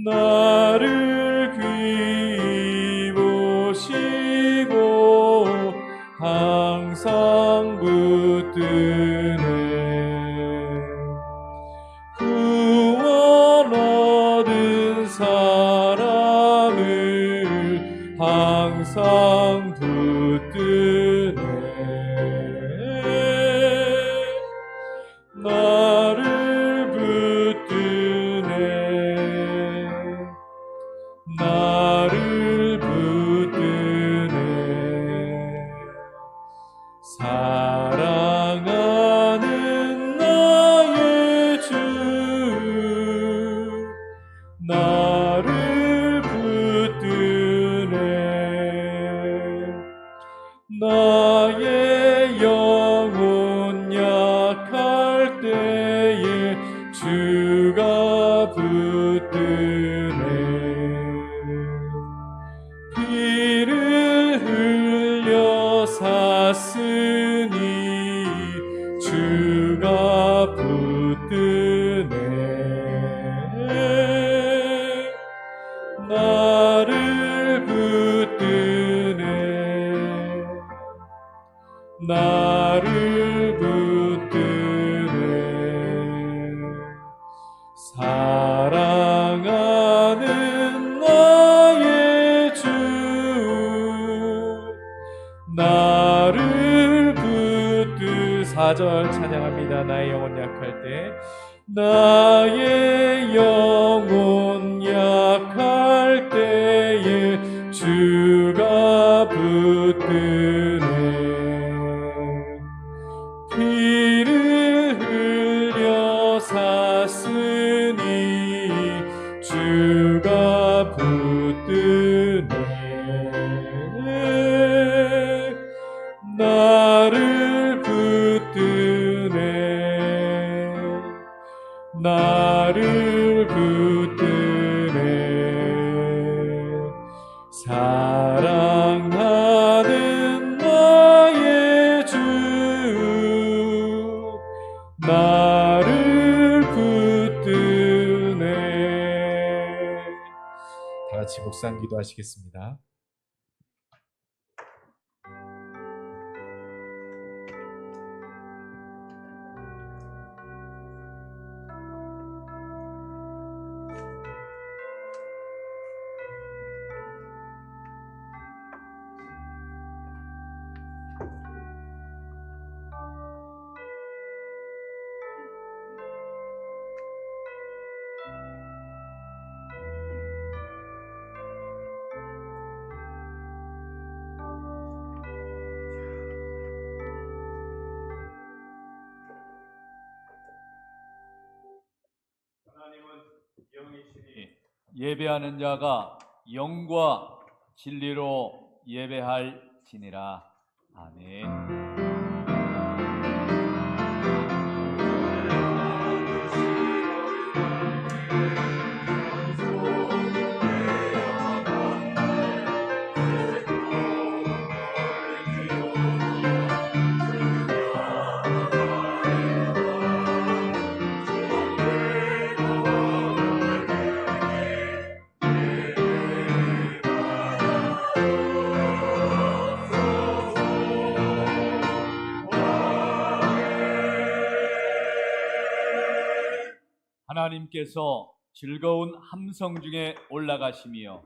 나를 귀히 보시고 항상 붙드네. 구원 얻은 사람을 항상 붙드네. 나를 붙드네. 나를 붙드네. 사랑하는 나의 주, 나를 붙드네. 나의 영혼 약할 때에 주가 붙드네. 피를 흘려 샀으니 주가 붙드네. 나를 붙드네. 나를 붙드네. 사랑하는 나의 주, 나를 붙드. 4절 찬양합니다. 나의 영혼 약할 때, 나의 영혼 약할 때에 주가 붙드네. 피를 흘려 샀으니 주가 붙드네. 나를 붙드네. 나를 붙드네. 사랑하는 나의 주, 나를 붙드네. 다 같이 묵상 기도하시겠습니다. 예배하는 자가 영과 진리로 예배할지니라. 아멘. 하나님께서 즐거운 함성 중에 올라가시며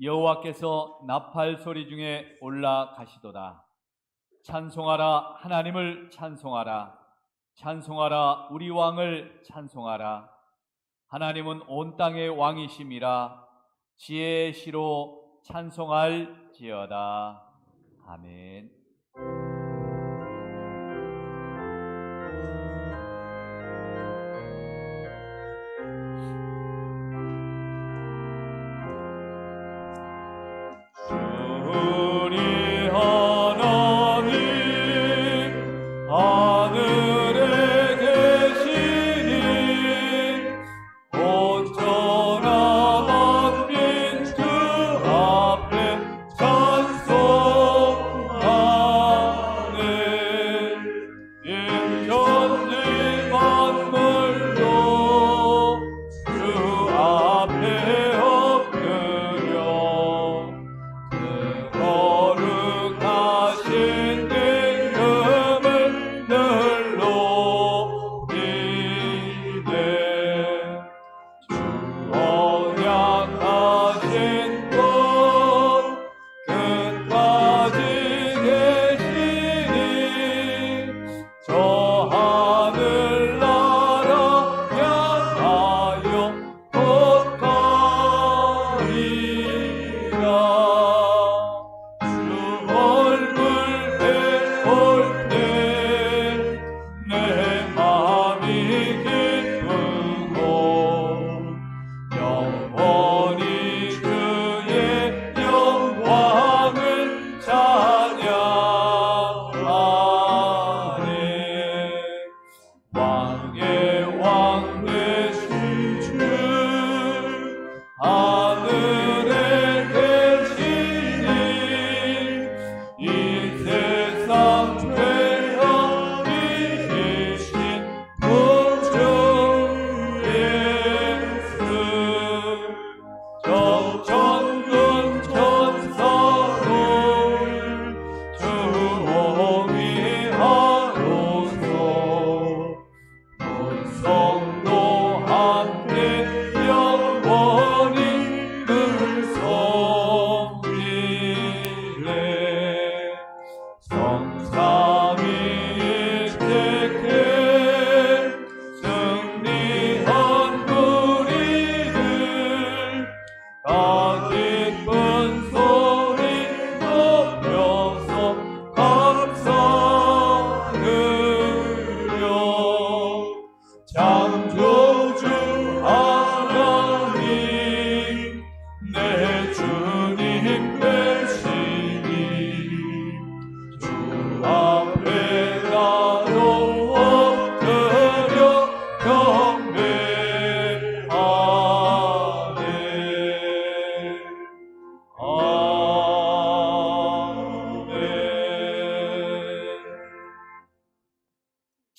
여호와께서 나팔 소리 중에 올라가시도다. 찬송하라, 하나님을 찬송하라. 찬송하라, 우리 왕을 찬송하라. 하나님은 온 땅의 왕이심이라. 지혜의 시로 찬송할지어다. 아멘. 주님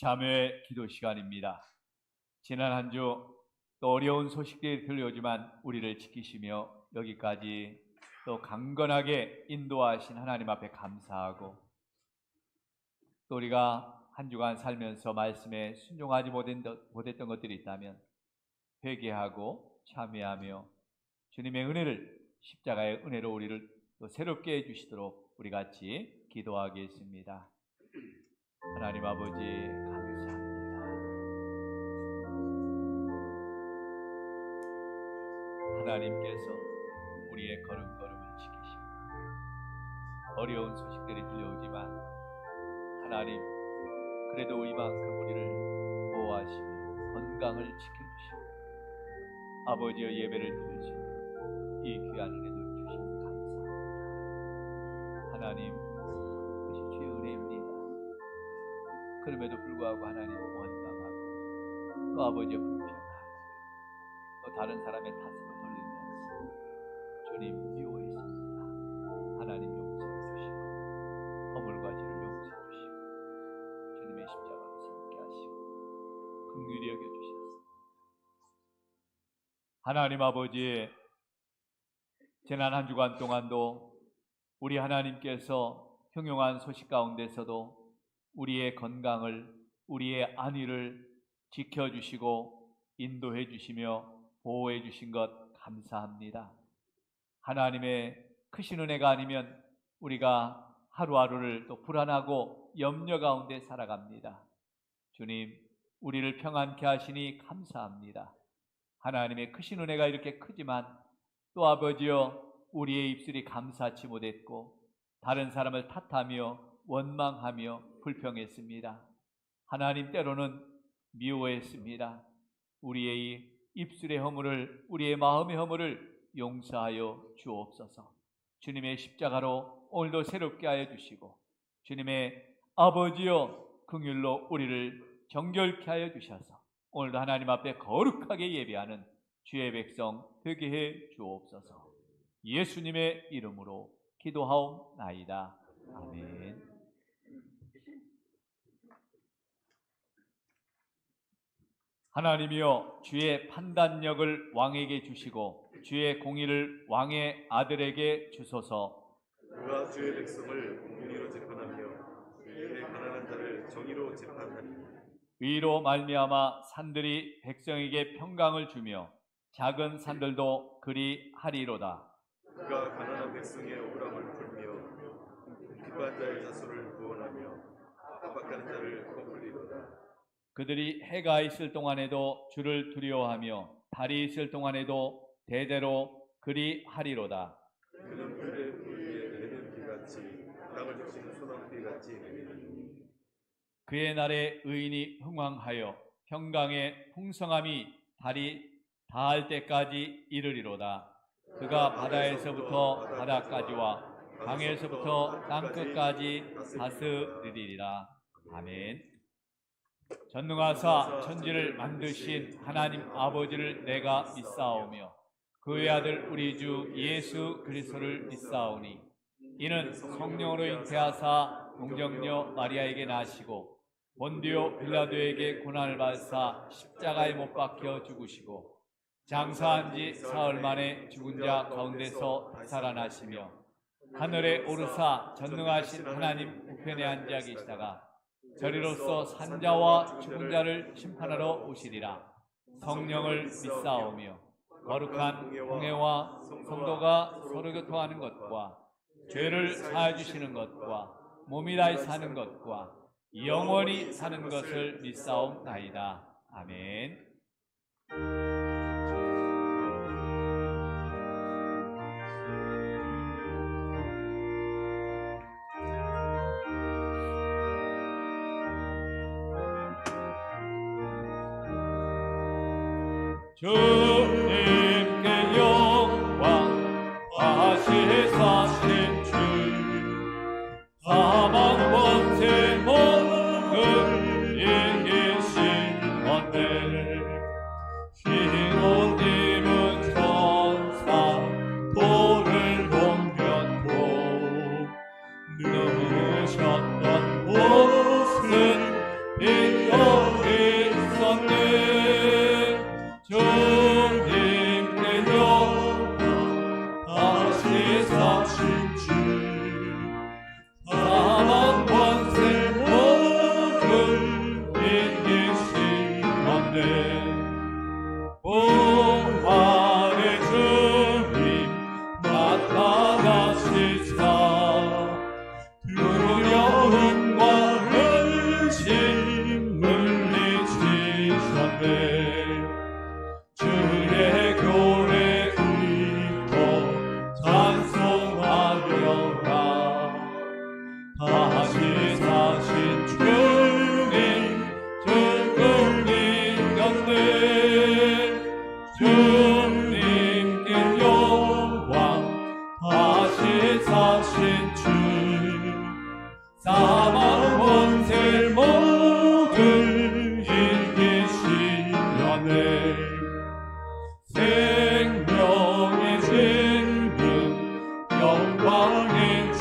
참회 기도 시간입니다. 지난 한 주 또 어려운 소식들이 들려오지만 우리를 지키시며 여기까지 또 강건하게 인도하신 하나님 앞에 감사하고, 또 우리가 한 주간 살면서 말씀에 순종하지 못했던 것들이 있다면 회개하고 참회하며 주님의 은혜를, 십자가의 은혜로 우리를 또 새롭게 해주시도록 우리 같이 기도하겠습니다. 하나님 아버지 감사합니다. 하나님께서 우리의 걸음걸음을 지키십니다. 어려운 소식들이 들려오지만 하나님 그래도 이만큼 우리를 보호하시며 건강을 지켜주시고 아버지의 예배를 드리시며 이 귀한 은혜도 주시니 감사합니다. 하나님, 그것이 주의 은혜입니다. 그럼에도 불구하고 하나님 원망하고 또 아버지의 불평하고 또 다른 사람의 탓으로 돌리면서 주님 미워했습니다. 하나님 용서해 주시고 허물과 죄를 용서해 주시고 주님의 십자가로 새롭게 하시고 긍휼히 여겨 주셨습니다. 하나님 아버지, 지난 한 주간 동안도 우리 하나님께서 흉흉한 소식 가운데서도 우리의 건강을, 우리의 안위를 지켜주시고 인도해 주시며 보호해 주신 것 감사합니다. 하나님의 크신 은혜가 아니면 우리가 하루하루를 또 불안하고 염려 가운데 살아갑니다. 주님, 우리를 평안케 하시니 감사합니다. 하나님의 크신 은혜가 이렇게 크지만 또 아버지여 우리의 입술이 감사치 못했고 다른 사람을 탓하며 원망하며 불평했습니다. 하나님 때로는 미워했습니다. 우리의 입술의 허물을, 우리의 마음의 허물을 용서하여 주옵소서. 주님의 십자가로 오늘도 새롭게 하여 주시고 주님의 아버지여 긍휼로 우리를 정결케 하여 주셔서 오늘도 하나님 앞에 거룩하게 예배하는 주의 백성 되게 해 주옵소서. 예수님의 이름으로 기도하옵나이다. 아멘. 하나님이여 주의 판단력을 왕에게 주시고 주의 공의를 왕의 아들에게 주소서. 그가 주의 백성을 공의로 재판하며 이에 가난한 자를 정의로 재판하니 의로 말미암아 산들이 백성에게 평강을 주며 작은 산들도 그리 하리로다. 그가 가난한 백성의 억울함을 풀며 핍박한 자의 자손을 구원하며 압박하는 자를 거두리로다. 그들이 해가 있을 동안에도 주를 두려워하며 달이 있을 동안에도 대대로 그리 하리로다. 그는 그의 위에 내리는 비같이 땅을 적시는 소나비같이 내리니 그의 날에 의인이 흥왕하여 평강의 풍성함이 달이 닿을 때까지 이르리로다. 그가 바다에서부터 바다까지와 강에서부터 땅끝까지 다스리리라. 아멘. 전능하사 천지를 만드신 하나님 아버지를 내가 믿사오며 그의 아들 우리 주 예수 그리스도를 믿사오니 이는 성령으로 잉태하사 동정녀 마리아에게 나시고 본디오 빌라도에게 고난을 받으사 십자가에 못 박혀 죽으시고 장사한 지 사흘 만에 죽은 자 가운데서 살아나시며 하늘에 오르사 전능하신 하나님 우편에 앉아 계시다가 저리로서 산자와 죽은 자를 심판하러 오시리라. 성령을 믿사오며 거룩한 공회와 성도가 서로 교통하는 것과 죄를 사해 주시는 것과 몸이 다해 사는 것과 영원히 사는 것을 믿사옵나이다. 아멘. 주님께 영광 다시 사신 주 사망 권세 모든 이기신 원대 신호님은 천사 돌을 공변고 누우셨던 곳은 빛 사망 권세 모두 이기시려네. 생명의 진리 영광의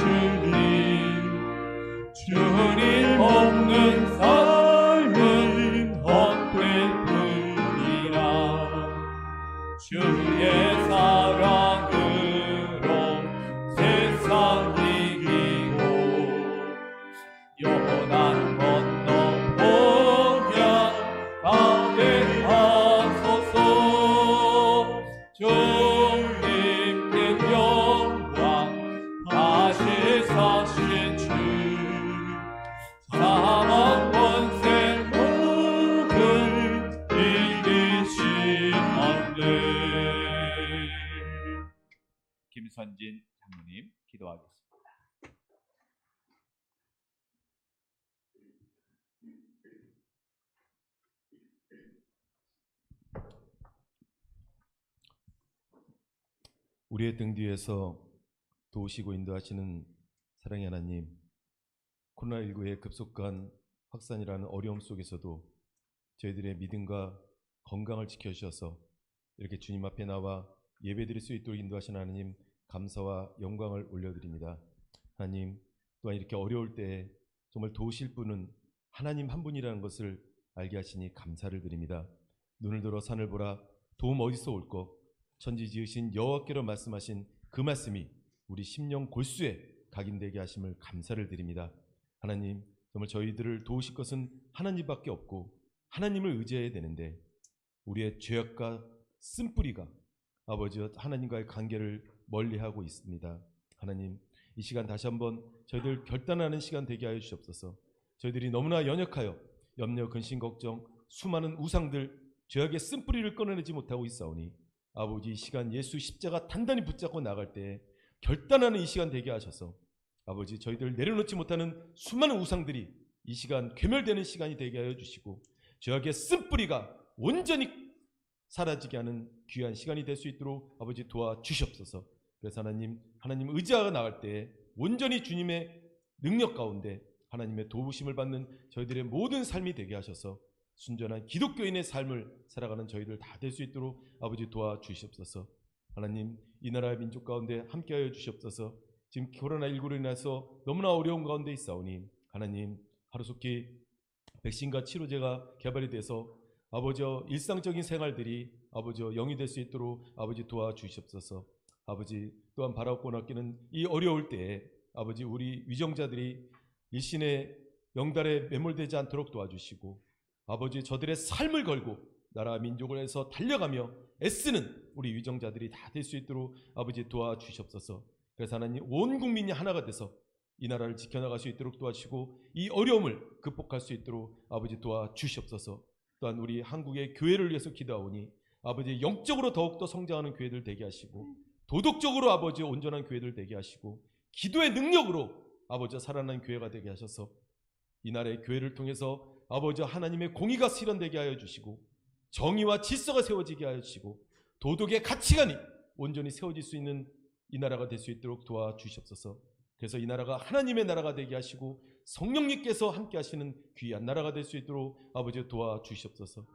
주님 없는 삶은 헛된 뿐이라. 주의 사랑으로 세상 이기고 영원한 건너 복양 가게 하소서. 주님께 영광 다시 사신 주 사망 권세 모든 이기시었네. 김선진 장로님 기도하겠습니다. 우리의 등 뒤에서 도우시고 인도하시는 사랑의 하나님, 코로나19의 급속한 확산이라는 어려움 속에서도 저희들의 믿음과 건강을 지켜주셔서 이렇게 주님 앞에 나와 예배드릴 수 있도록 인도하시는 하나님, 감사와 영광을 올려드립니다. 하나님, 또한 이렇게 어려울 때 정말 도우실 분은 하나님 한 분이라는 것을 알게 하시니 감사를 드립니다. 눈을 들어 산을 보라. 도움 어디서 올 것? 천지 지으신 여호와께로 말씀하신 그 말씀이 우리 심령 골수에 각인되게 하심을 감사를 드립니다. 하나님, 정말 저희들을 도우실 것은 하나님밖에 없고 하나님을 의지해야 되는데 우리의 죄악과 쓴뿌리가 아버지 하나님과의 관계를 멀리하고 있습니다. 하나님, 이 시간 다시 한번 저희들 결단하는 시간 되게 하여 주시옵소서. 저희들이 너무나 연약하여 염려, 근심, 걱정, 수많은 우상들, 죄악의 쓴뿌리를 끊어내지 못하고 있사오니 아버지, 이 시간 예수 십자가 단단히 붙잡고 나갈 때 결단하는 이 시간 되게 하셔서 아버지, 저희들 내려놓지 못하는 수많은 우상들이 이 시간 괴멸되는 시간이 되게 하여 주시고 죄악의 쓴뿌리가 온전히 사라지게 하는 귀한 시간이 될 수 있도록 아버지 도와주시옵소서. 그래서 하나님 의지하고 나갈 때 온전히 주님의 능력 가운데 하나님의 도우심을 받는 저희들의 모든 삶이 되게 하셔서 순전한 기독교인의 삶을 살아가는 저희들 다 될 수 있도록 아버지 도와주시옵소서. 하나님, 이 나라의 민족 가운데 함께하여 주시옵소서. 지금 코로나19로 인해서 너무나 어려운 가운데 있사오니 하나님, 하루속히 백신과 치료제가 개발이 돼서 아버지 일상적인 생활들이 아버지 영이 될 수 있도록 아버지 도와주시옵소서. 아버지, 또한 바라옵고 낚이는 이 어려울 때에 아버지 우리 위정자들이 일신의 영달에 매몰되지 않도록 도와주시고 아버지 저들의 삶을 걸고 나라 민족을 해서 달려가며 애쓰는 우리 위정자들이 다 될 수 있도록 아버지 도와주시옵소서. 그래서 하나님, 온 국민이 하나가 돼서 이 나라를 지켜나갈 수 있도록 도와주시고 이 어려움을 극복할 수 있도록 아버지 도와주시옵소서. 또한 우리 한국의 교회를 위해서 기도하오니 아버지 영적으로 더욱더 성장하는 교회들 되게 하시고 도덕적으로 아버지 온전한 교회들 되게 하시고 기도의 능력으로 아버지 살아나는 교회가 되게 하셔서 이 나라의 교회를 통해서 아버지 하나님의 공의가 실현되게 하여 주시고 정의와 질서가 세워지게 하여 주시고 도덕의 가치관이 온전히 세워질 수 있는 이 나라가 될 수 있도록 도와주시옵소서. 그래서 이 나라가 하나님의 나라가 되게 하시고 성령님께서 함께 하시는 귀한 나라가 될 수 있도록 아버지 도와주시옵소서.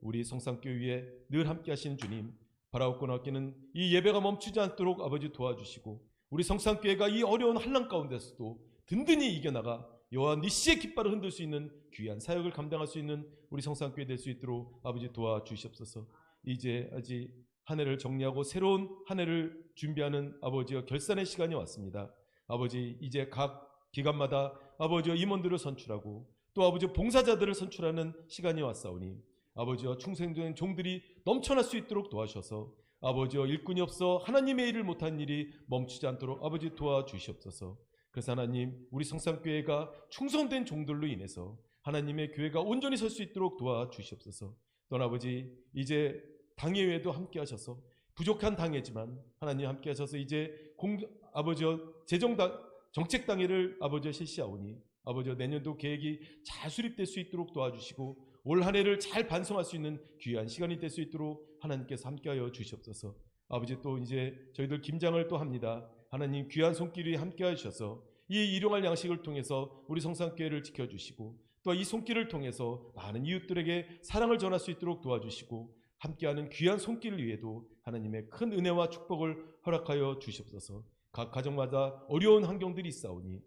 우리 성산교회에 늘 함께 하시는 주님, 바라옵고 낚이는 이 예배가 멈추지 않도록 아버지 도와주시고 우리 성산교회가 이 어려운 환난 가운데서도 든든히 이겨나가 여호와 니시의 깃발을 흔들 수 있는 귀한 사역을 감당할 수 있는 우리 성산교회 될 수 있도록 아버지 도와주시옵소서. 이제 아직 한 해를 정리하고 새로운 한 해를 준비하는 아버지의 결산의 시간이 왔습니다. 아버지, 이제 각 기관마다 아버지와 임원들을 선출하고 또 아버지 봉사자들을 선출하는 시간이 왔사오니 아버지와 충성된 종들이 넘쳐날 수 있도록 도와주셔서 아버지와 일꾼이 없어 하나님의 일을 못한 일이 멈추지 않도록 아버지 도와주시옵소서. 그래서 하나님, 우리 성산교회가 충성된 종들로 인해서 하나님의 교회가 온전히 설 수 있도록 도와주시옵소서. 또한 아버지, 이제 당회회도 함께 하셔서 부족한 당회지만 하나님 함께 하셔서 이제 정책당회를 아버지 실시하오니 아버지 내년도 계획이 잘 수립될 수 있도록 도와주시고 올 한 해를 잘 반성할 수 있는 귀한 시간이 될 수 있도록 하나님께서 함께하여 주시옵소서. 아버지, 또 이제 저희들 김장을 또 합니다. 하나님 귀한 손길이 함께하여 주셔서 이 일용할 양식을 통해서 우리 성산교회를 지켜주시고 또 이 손길을 통해서 많은 이웃들에게 사랑을 전할 수 있도록 도와주시고 함께하는 귀한 손길 위에도 하나님의 큰 은혜와 축복을 허락하여 주시옵소서. 각 가정마다 어려운 환경들이 있사오니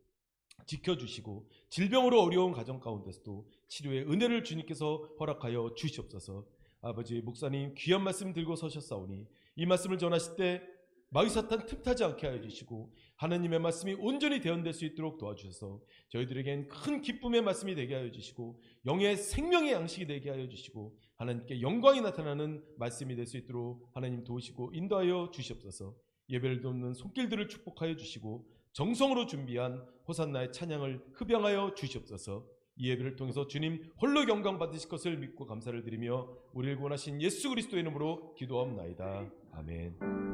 지켜주시고 질병으로 어려운 가정 가운데서도 치료의 은혜를 주님께서 허락하여 주시옵소서. 아버지, 목사님 귀한 말씀 들고 서셨사오니 이 말씀을 전하실 때 마귀사탄 틈타지 않게 하여 주시고 하나님의 말씀이 온전히 대언될 수 있도록 도와주셔서 저희들에겐 큰 기쁨의 말씀이 되게 하여 주시고 영의 생명의 양식이 되게 하여 주시고 하나님께 영광이 나타나는 말씀이 될 수 있도록 하나님 도우시고 인도하여 주시옵소서. 예배를 돕는 손길들을 축복하여 주시고 정성으로 준비한 호산나의 찬양을 흡양하여 주시옵소서. 이 예배를 통해서 주님 홀로 영광 받으실 것을 믿고 감사를 드리며 우리를 구원하신 예수 그리스도의 이름으로 기도하옵나이다. 아멘.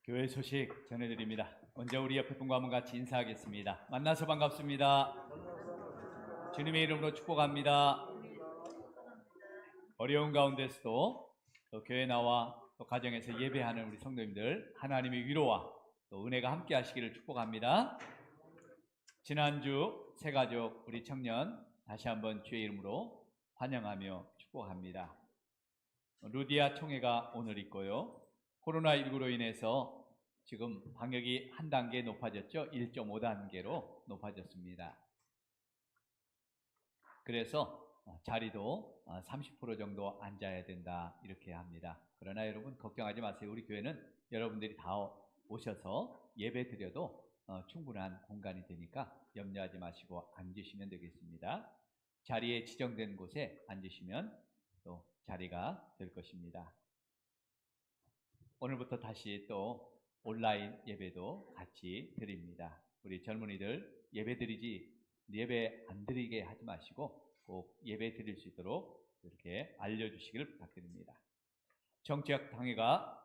교회 소식 전해드립니다. 먼저 우리 옆에 분과 한번 같이 인사하겠습니다. 만나서 반갑습니다. 주님의 이름으로 축복합니다. 어려운 가운데서도 또 교회 나와 또 가정에서 예배하는 우리 성도님들 하나님의 위로와 또 은혜가 함께 하시기를 축복합니다. 지난주 새가족 우리 청년 다시 한번 주의 이름으로 환영하며 축복합니다. 루디아 총회가 오늘 있고요. 코로나19로 인해서 지금 방역이 한 단계 높아졌죠. 1.5단계로 높아졌습니다. 그래서 자리도 30% 정도 앉아야 된다 이렇게 합니다. 그러나 여러분 걱정하지 마세요. 우리 교회는 여러분들이 다 오셔서 예배 드려도 충분한 공간이 되니까 염려하지 마시고 앉으시면 되겠습니다. 자리에 지정된 곳에 앉으시면 또 자리가 될 것입니다. 오늘부터 다시 또 온라인 예배도 같이 드립니다. 우리 젊은이들 예배 안 드리게 하지 마시고 꼭 예배 드릴 수 있도록 이렇게 알려주시기를 부탁드립니다. 정치학 당회가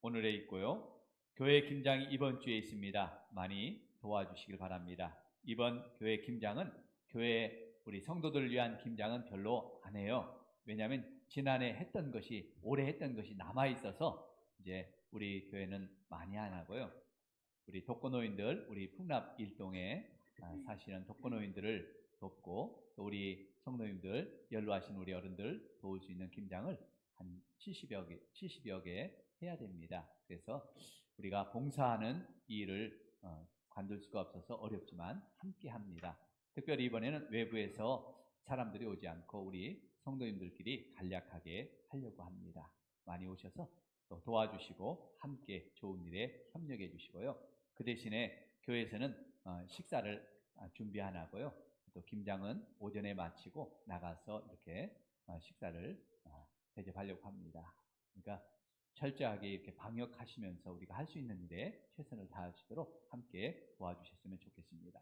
오늘에 있고요. 교회 김장이 이번 주에 있습니다. 많이 도와주시길 바랍니다. 이번 교회 김장은 교회 우리 성도들을 위한 김장은 별로 안 해요. 왜냐하면 지난해 했던 것이 올해 했던 것이 남아 있어서 이제 우리 교회는 많이 안 하고요. 우리 독거노인들, 우리 풍납 일동에 사시는 독거노인들을 돕고 또 우리 성도님들, 연로하신 우리 어른들 도울 수 있는 김장을 한 70여 개 해야 됩니다. 그래서 우리가 봉사하는 이 일을 관둘 수가 없어서 어렵지만 함께 합니다. 특별히 이번에는 외부에서 사람들이 오지 않고 우리 성도님들끼리 간략하게 하려고 합니다. 많이 오셔서 또 도와주시고 함께 좋은 일에 협력해 주시고요. 그 대신에 교회에서는 식사를 준비 안 하고요. 또 김장은 오전에 마치고 나가서 이렇게 식사를 대접하려고 합니다. 그러니까 철저하게 이렇게 방역하시면서 우리가 할 수 있는 일에 최선을 다하시도록 함께 도와주셨으면 좋겠습니다.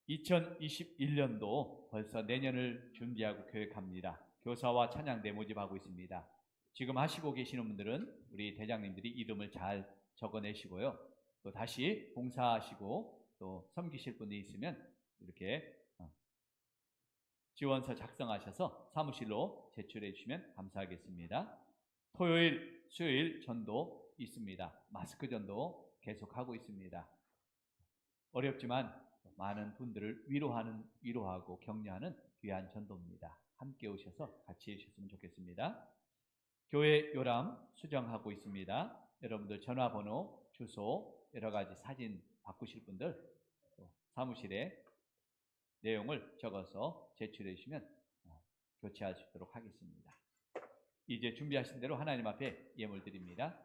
2021년도 벌써 내년을 준비하고 계획합니다. 교사와 찬양대 모집하고 있습니다. 지금 하시고 계시는 분들은 우리 대장님들이 이름을 잘 적어내시고요. 또 다시 봉사하시고 또 섬기실 분이 있으면 이렇게 지원서 작성하셔서 사무실로 제출해 주시면 감사하겠습니다. 토요일, 수요일 전도 있습니다. 마스크 전도 계속하고 있습니다. 어렵지만 많은 분들을 위로하고 격려하는 귀한 전도입니다. 함께 오셔서 같이 해주셨으면 좋겠습니다. 교회 요람 수정하고 있습니다. 여러분들 전화번호, 주소, 여러 가지 사진 바꾸실 분들 사무실에 내용을 적어서 제출해 주시면 교체할 수 있도록 하겠습니다. 이제 준비하신 대로 하나님 앞에 예물 드립니다.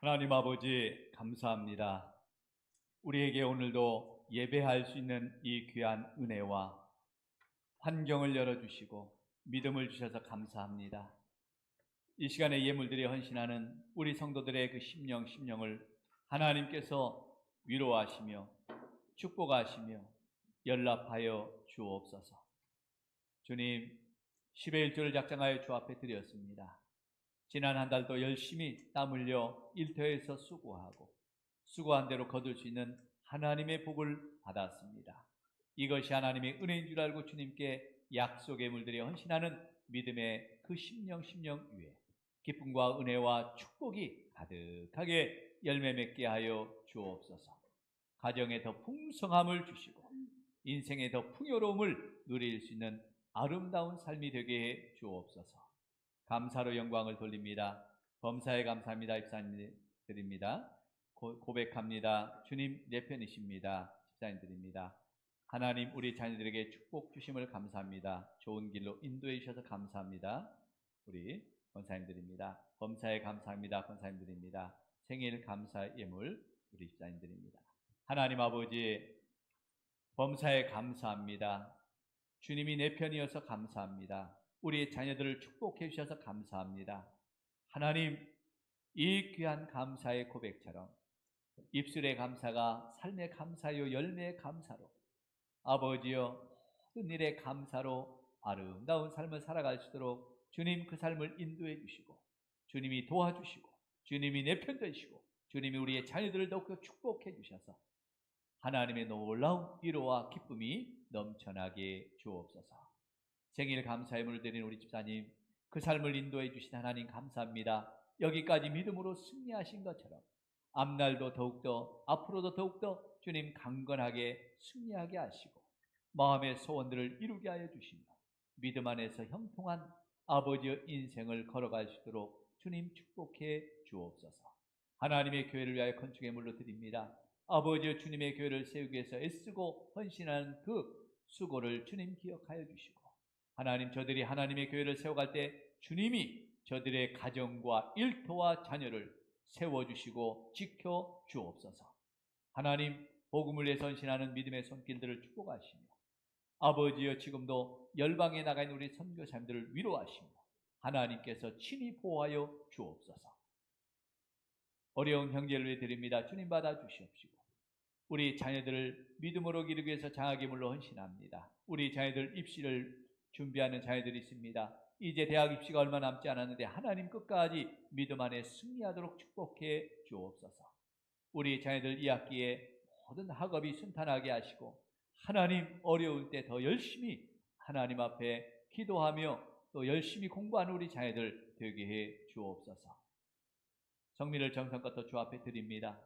하나님 아버지 감사합니다. 우리에게 오늘도 예배할 수 있는 이 귀한 은혜와 환경을 열어주시고 믿음을 주셔서 감사합니다. 이 시간에 예물들이 헌신하는 우리 성도들의 그 심령을 하나님께서 위로하시며 축복하시며 연락하여 주옵소서. 주님, 10의 1조를 작정하여 주 앞에 드렸습니다. 지난 한 달도 열심히 땀 흘려 일터에서 수고한 대로 거둘 수 있는 하나님의 복을 받았습니다. 이것이 하나님의 은혜인 줄 알고 주님께 약속의 물들이 헌신하는 믿음의 그 심령 위에 기쁨과 은혜와 축복이 가득하게 열매 맺게 하여 주옵소서. 가정에 더 풍성함을 주시고 인생에 더 풍요로움을 누릴 수 있는 아름다운 삶이 되게 해 주옵소서. 감사로 영광을 돌립니다. 범사에 감사합니다. 집사님 드립니다. 고백합니다. 주님 내 편이십니다. 집사님 드립니다. 하나님 우리 자녀들에게 축복 주심을 감사합니다. 좋은 길로 인도해 주셔서 감사합니다. 우리 권사님 드립니다. 범사에 감사합니다. 권사님 드립니다. 생일 감사 예물 우리 집사님 드립니다. 하나님 아버지 범사에 감사합니다. 주님이 내 편이어서 감사합니다. 우리의 자녀들을 축복해 주셔서 감사합니다. 하나님, 이 귀한 감사의 고백처럼 입술의 감사가 삶의 감사요 열매의 감사로 아버지여 모든 일의 감사로 아름다운 삶을 살아갈 수 있도록 주님 그 삶을 인도해 주시고 주님이 도와주시고 주님이 내 편 되시고 주님이 우리의 자녀들을 더욱더 축복해 주셔서 하나님의 놀라운 위로와 기쁨이 넘쳐나게 주옵소서. 생일 감사의 물을 드린 우리 집사님 그 삶을 인도해 주신 하나님 감사합니다. 여기까지 믿음으로 승리하신 것처럼 앞날도 더욱더 앞으로도 더욱더 주님 강건하게 승리하게 하시고 마음의 소원들을 이루게 하여 주시며 믿음 안에서 형통한 아버지의 인생을 걸어갈 수 있도록 주님 축복해 주옵소서. 하나님의 교회를 위하여 건축의 물로 드립니다. 아버지여 주님의 교회를 세우기 위해서 애쓰고 헌신하는 그 수고를 주님 기억하여 주시고 하나님 저들이 하나님의 교회를 세워갈 때 주님이 저들의 가정과 일터와 자녀를 세워주시고 지켜주옵소서. 하나님 복음을 위해서 헌신하는 믿음의 손길들을 축복하시며 아버지여 지금도 열방에 나가 있는 우리 선교사님들을 위로하시며 하나님께서 친히 보호하여 주옵소서. 어려운 형제를 위해 드립니다. 주님 받아주시옵시고 우리 자녀들을 믿음으로 기르기 위해서 장학의 물로 헌신합니다. 우리 자녀들 입시를 준비하는 자녀들이 있습니다. 이제 대학 입시가 얼마 남지 않았는데 하나님 끝까지 믿음 안에 승리하도록 축복해 주옵소서. 우리 자녀들 2학기에 모든 학업이 순탄하게 하시고 하나님 어려울 때 더 열심히 하나님 앞에 기도하며 또 열심히 공부하는 우리 자녀들 되게 해 주옵소서. 성민을 정성껏 주 앞에 드립니다.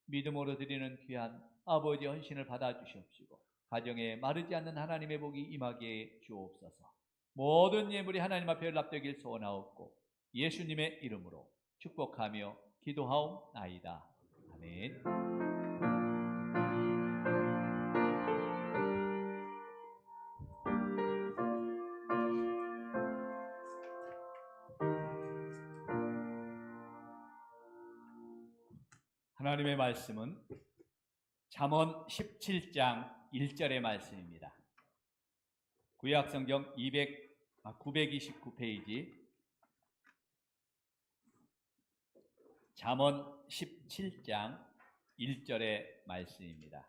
믿음으로 드리는 귀한 아버지 헌신을 받아주시옵시고 가정에 마르지 않는 하나님의 복이 임하게 주옵소서. 모든 예물이 하나님 앞에 연락되길 소원하옵고 예수님의 이름으로 축복하며 기도하옵나이다. 아멘. 하나님의 말씀은 잠언 17장 1절의 말씀입니다. 구약성경 929페이지 잠언 17장 1절의 말씀입니다.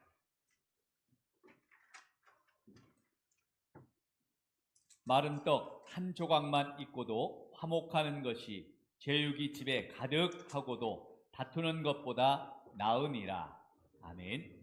마른 떡 한 조각만 있고도 화목하는 것이 제육이 집에 가득하고도 다투는 것보다 나으니라. 아멘.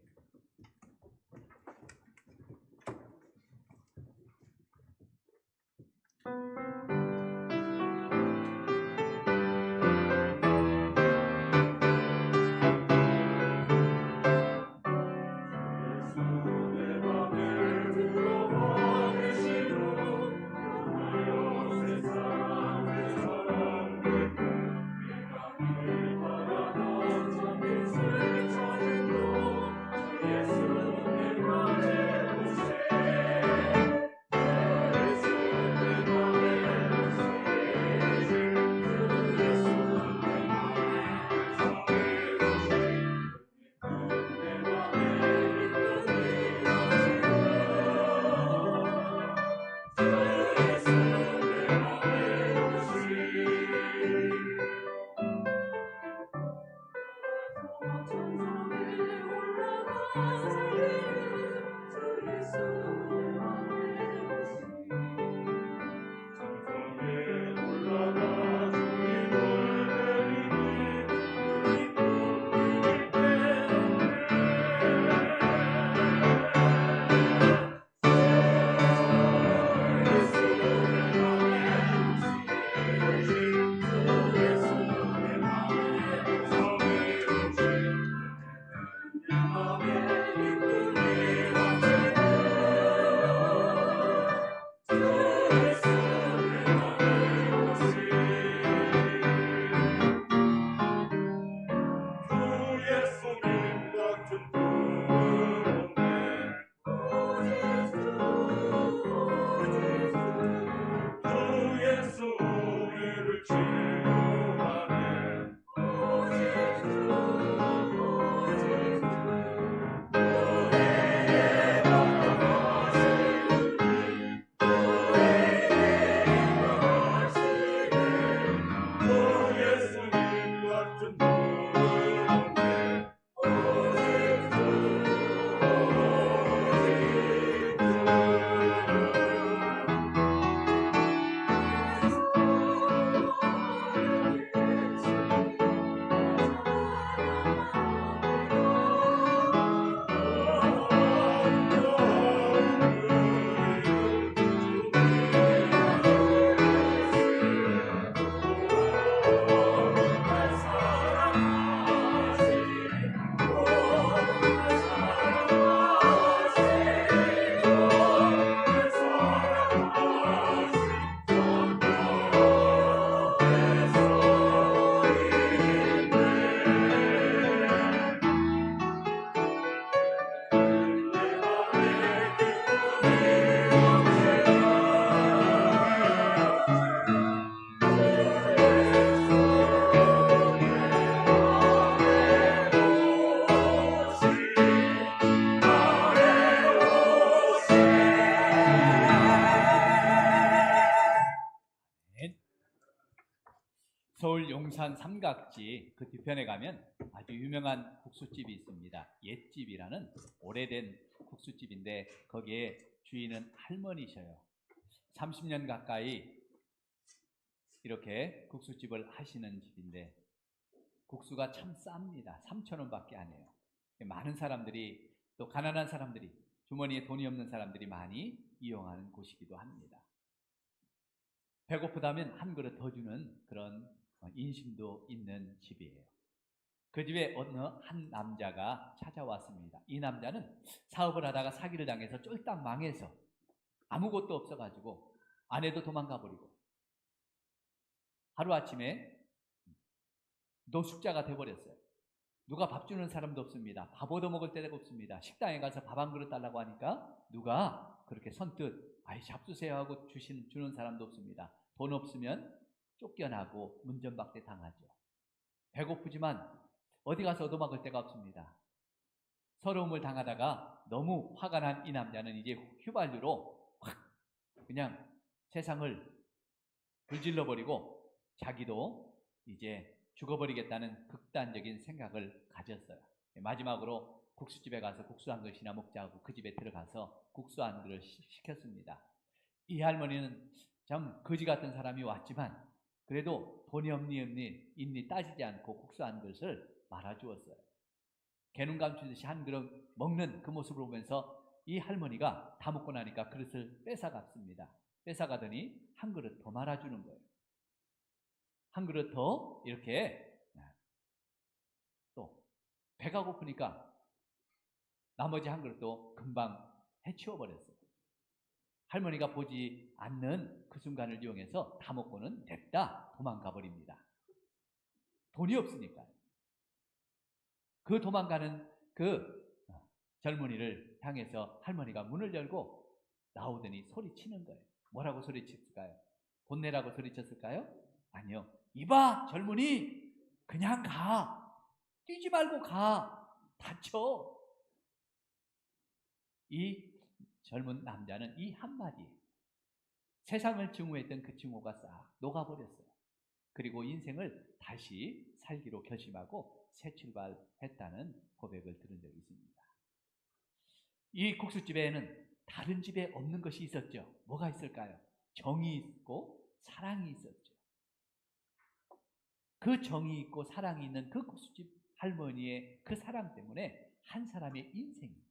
서울 용산 삼각지 그 뒤편에 가면 아주 유명한 국수집이 있습니다. 옛집이라는 오래된 국수집인데 거기에 주인은 할머니셔요. 30년 가까이 이렇게 국수집을 하시는 집인데 국수가 참 쌉니다. 3,000원밖에 안 해요. 많은 사람들이, 또 가난한 사람들이, 주머니에 돈이 없는 사람들이 많이 이용하는 곳이기도 합니다. 배고프다면 한 그릇 더 주는 그런 인심도 있는 집이에요. 그 집에 어느 한 남자가 찾아왔습니다. 이 남자는 사업을 하다가 사기를 당해서 쫄딱 망해서 아무것도 없어가지고 아내도 도망가 버리고 하루아침에 노숙자가 돼버렸어요. 누가 밥 주는 사람도 없습니다. 밥 얻어먹을 데가 없습니다. 식당에 가서 밥 한 그릇 달라고 하니까 누가 그렇게 선뜻 아이 잡수세요 하고 주는 사람도 없습니다. 돈 없으면 쫓겨나고 문전박대 당하죠. 배고프지만 어디 가서 얻어먹을 데가 없습니다. 서러움을 당하다가 너무 화가 난 이 남자는 이제 휘발유로 확 그냥 세상을 불질러버리고 자기도 이제 죽어버리겠다는 극단적인 생각을 가졌어요. 마지막으로 국수집에 가서 국수 한 그릇이나 먹자고 그 집에 들어가서 국수 한 그릇 시켰습니다. 이 할머니는 참 거지 같은 사람이 왔지만 그래도 돈이 있니 따지지 않고 국수 한 그릇을 말아주었어요. 개눈 감추듯이 한 그릇 먹는 그 모습을 보면서 이 할머니가 다 먹고 나니까 그릇을 뺏어갔습니다. 뺏어가더니 한 그릇 더 말아주는 거예요. 한 그릇 더 이렇게 또 배가 고프니까 나머지 한 그릇도 금방 해치워버렸어요. 할머니가 보지 않는 그 순간을 이용해서 다 먹고는 냅다 도망가 버립니다. 돈이 없으니까요. 그 도망가는 그 젊은이를 향해서 할머니가 문을 열고 나오더니 소리치는 거예요. 뭐라고 소리쳤을까요? 돈 내라고 소리쳤을까요? 아니요. 이봐 젊은이 그냥 가. 뛰지 말고 가. 다쳐. 이 젊은 남자는 이 한마디에 세상을 증오했던 그 증오가 싹 녹아버렸어요. 그리고 인생을 다시 살기로 결심하고 새 출발했다는 고백을 들은 적이 있습니다. 이 국수집에는 다른 집에 없는 것이 있었죠. 뭐가 있을까요? 정이 있고 사랑이 있었죠. 그 정이 있고 사랑이 있는 그 국수집 할머니의 그 사랑 때문에 한 사람의 인생이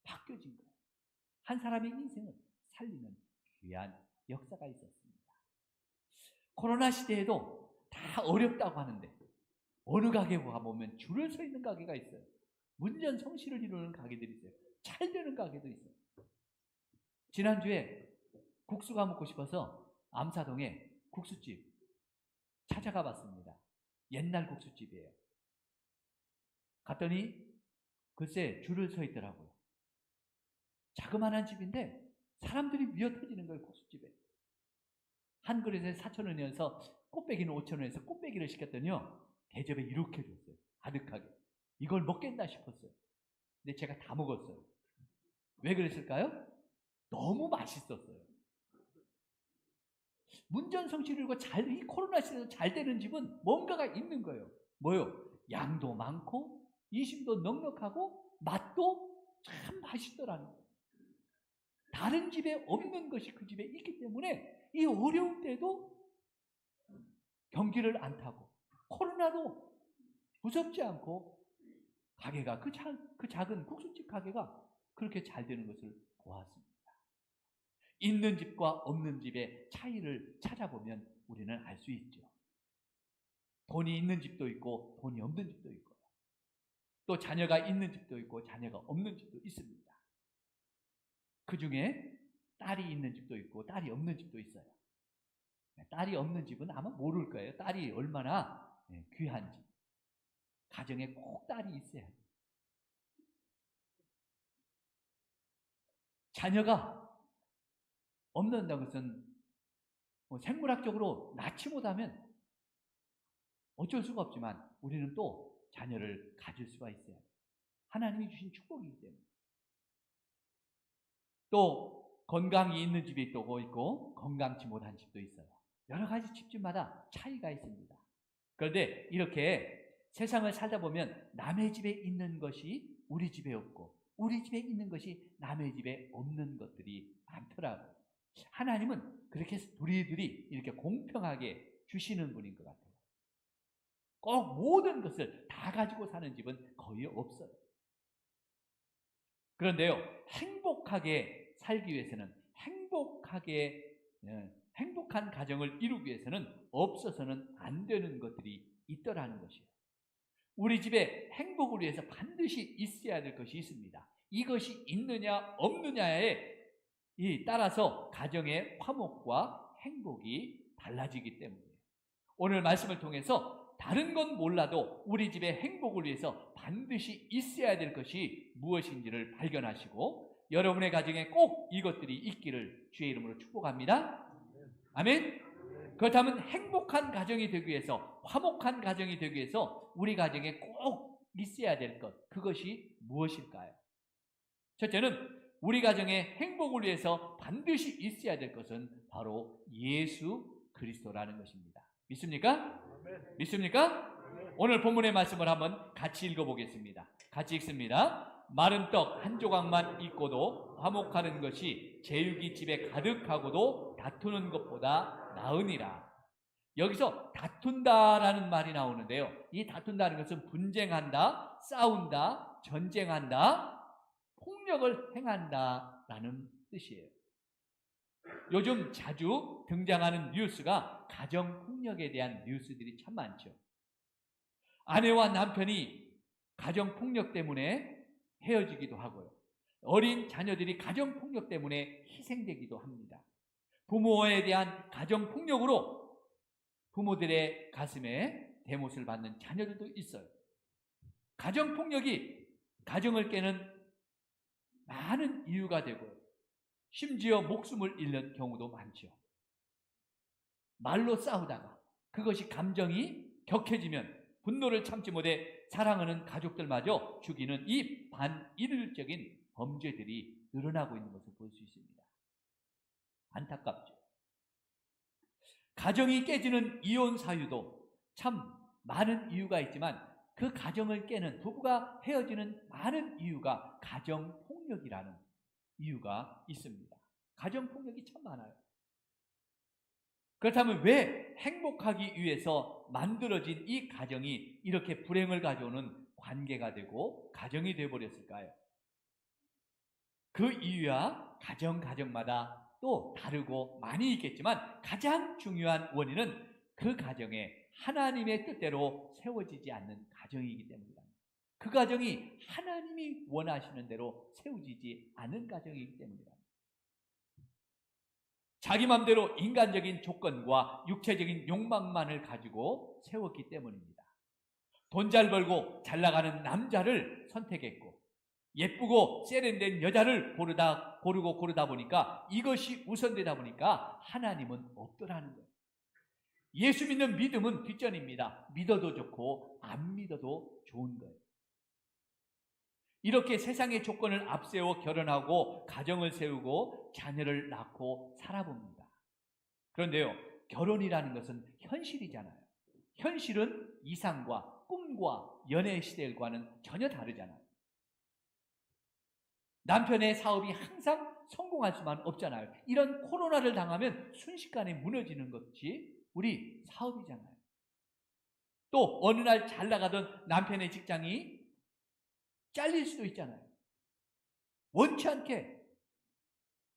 바뀌어진 거예요. 한 사람의 인생을 살리는 귀한 역사가 있었습니다. 코로나 시대에도 다 어렵다고 하는데 어느 가게 가보면 줄을 서 있는 가게가 있어요. 문전성시를 이루는 가게들이 있어요. 잘 되는 가게도 있어요. 지난주에 국수가 먹고 싶어서 암사동에 국수집 찾아가 봤습니다. 옛날 국수집이에요. 갔더니 글쎄 줄을 서 있더라고요. 자그마한 집인데 사람들이 미어터지는 거예요. 국수집에. 한 그릇에 4,000원이어서 꽃배기는 5,000원에서 꽃배기를 시켰더니요. 대접에 이렇게 줬어요. 가득하게. 이걸 먹겠나 싶었어요. 근데 제가 다 먹었어요. 왜 그랬을까요? 너무 맛있었어요. 문전성시를 이루고 이 코로나 시대에서 잘 되는 집은 뭔가가 있는 거예요. 뭐요? 양도 많고 인심도 넉넉하고 맛도 참 맛있더라는 거예요. 다른 집에 없는 것이 그 집에 있기 때문에 이 어려운 때도 경기를 안 타고 코로나도 무섭지 않고 가게가 그 작은 국수집 가게가 그렇게 잘 되는 것을 보았습니다. 있는 집과 없는 집의 차이를 찾아보면 우리는 알 수 있죠. 돈이 있는 집도 있고 돈이 없는 집도 있고 또 자녀가 있는 집도 있고 자녀가 없는 집도 있습니다. 그 중에 딸이 있는 집도 있고 딸이 없는 집도 있어요. 딸이 없는 집은 아마 모를 거예요. 딸이 얼마나 귀한지. 가정에 꼭 딸이 있어야 돼요. 자녀가 없는 것은 생물학적으로 낳지 못하면 어쩔 수가 없지만 우리는 또 자녀를 가질 수가 있어야 돼요. 하나님이 주신 축복이기 때문에. 또 건강이 있는 집이 또 있고 건강치 못한 집도 있어요. 여러 가지 집집마다 차이가 있습니다. 그런데 이렇게 세상을 살다 보면 남의 집에 있는 것이 우리 집에 없고 우리 집에 있는 것이 남의 집에 없는 것들이 많더라고요. 하나님은 그렇게 두리두리 이렇게 공평하게 주시는 분인 것 같아요. 꼭 모든 것을 다 가지고 사는 집은 거의 없어요. 그런데요, 행복하게 살기 위해서는 행복한 가정을 이루기 위해서는 없어서는 안 되는 것들이 있더라는 것이에요. 우리 집에 행복을 위해서 반드시 있어야 될 것이 있습니다. 이것이 있느냐 없느냐에 따라서 가정의 화목과 행복이 달라지기 때문이에요. 오늘 말씀을 통해서 다른 건 몰라도 우리 집의 행복을 위해서 반드시 있어야 될 것이 무엇인지를 발견하시고 여러분의 가정에 꼭 이것들이 있기를 주의 이름으로 축복합니다. 아멘. 그렇다면 행복한 가정이 되기 위해서, 화목한 가정이 되기 위해서 우리 가정에 꼭 있어야 될 것, 그것이 무엇일까요? 첫째는 우리 가정의 행복을 위해서 반드시 있어야 될 것은 바로 예수 그리스도라는 것입니다. 믿습니까? 믿습니까? 오늘 본문의 말씀을 한번 같이 읽어보겠습니다. 같이 읽습니다. 마른 떡 한 조각만 있고도 화목하는 것이 제육이 집에 가득하고도 다투는 것보다 나으니라. 여기서 다툰다라는 말이 나오는데요. 이 다툰다는 것은 분쟁한다, 싸운다, 전쟁한다, 폭력을 행한다라는 뜻이에요. 요즘 자주 등장하는 뉴스가 가정폭력에 대한 뉴스들이 참 많죠. 아내와 남편이 가정폭력 때문에 헤어지기도 하고요. 어린 자녀들이 가정폭력 때문에 희생되기도 합니다. 부모에 대한 가정폭력으로 부모들의 가슴에 대못을 받는 자녀들도 있어요. 가정폭력이 가정을 깨는 많은 이유가 되고요. 심지어 목숨을 잃는 경우도 많죠. 말로 싸우다가 그것이 감정이 격해지면 분노를 참지 못해 사랑하는 가족들마저 죽이는 이 반인륜적인 범죄들이 늘어나고 있는 것을 볼 수 있습니다. 안타깝죠. 가정이 깨지는 이혼 사유도 참 많은 이유가 있지만 그 가정을 깨는, 부부가 헤어지는 많은 이유가 가정폭력이라는 이유가 있습니다. 가정폭력이 참 많아요. 그렇다면 왜 행복하기 위해서 만들어진 이 가정이 이렇게 불행을 가져오는 관계가 되고 가정이 되어버렸을까요? 그 이유야 가정마다 또 다르고 많이 있겠지만 가장 중요한 원인은 그 가정에 하나님의 뜻대로 세워지지 않는 가정이기 때문이다. 그 가정이 하나님이 원하시는 대로 세워지지 않은 가정이기 때문이다. 자기 맘대로 인간적인 조건과 육체적인 욕망만을 가지고 세웠기 때문입니다. 돈 잘 벌고 잘 나가는 남자를 선택했고 예쁘고 세련된 여자를 고르다 보니까 이것이 우선되다 보니까 하나님은 없더라는 거예요. 예수 믿는 믿음은 뒷전입니다. 믿어도 좋고 안 믿어도 좋은 거예요. 이렇게 세상의 조건을 앞세워 결혼하고 가정을 세우고 자녀를 낳고 살아봅니다. 그런데요, 결혼이라는 것은 현실이잖아요. 현실은 이상과 꿈과 연애 시대과는 전혀 다르잖아요. 남편의 사업이 항상 성공할 수만 없잖아요. 이런 코로나를 당하면 순식간에 무너지는 것이 우리 사업이잖아요. 또 어느 날 잘 나가던 남편의 직장이 잘릴 수도 있잖아요. 원치 않게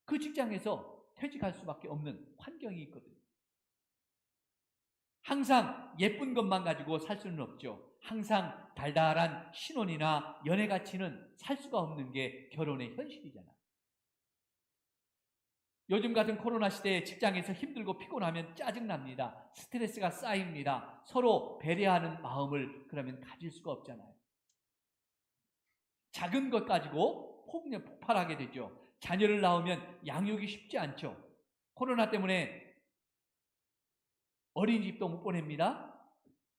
그 직장에서 퇴직할 수밖에 없는 환경이 있거든요. 항상 예쁜 것만 가지고 살 수는 없죠. 항상 달달한 신혼이나 연애 가치는 살 수가 없는 게 결혼의 현실이잖아요. 요즘 같은 코로나 시대에 직장에서 힘들고 피곤하면 짜증납니다. 스트레스가 쌓입니다. 서로 배려하는 마음을 그러면 가질 수가 없잖아요. 작은 것 가지고 폭발하게 되죠. 자녀를 낳으면 양육이 쉽지 않죠. 코로나 때문에 어린이집도 못 보냅니다.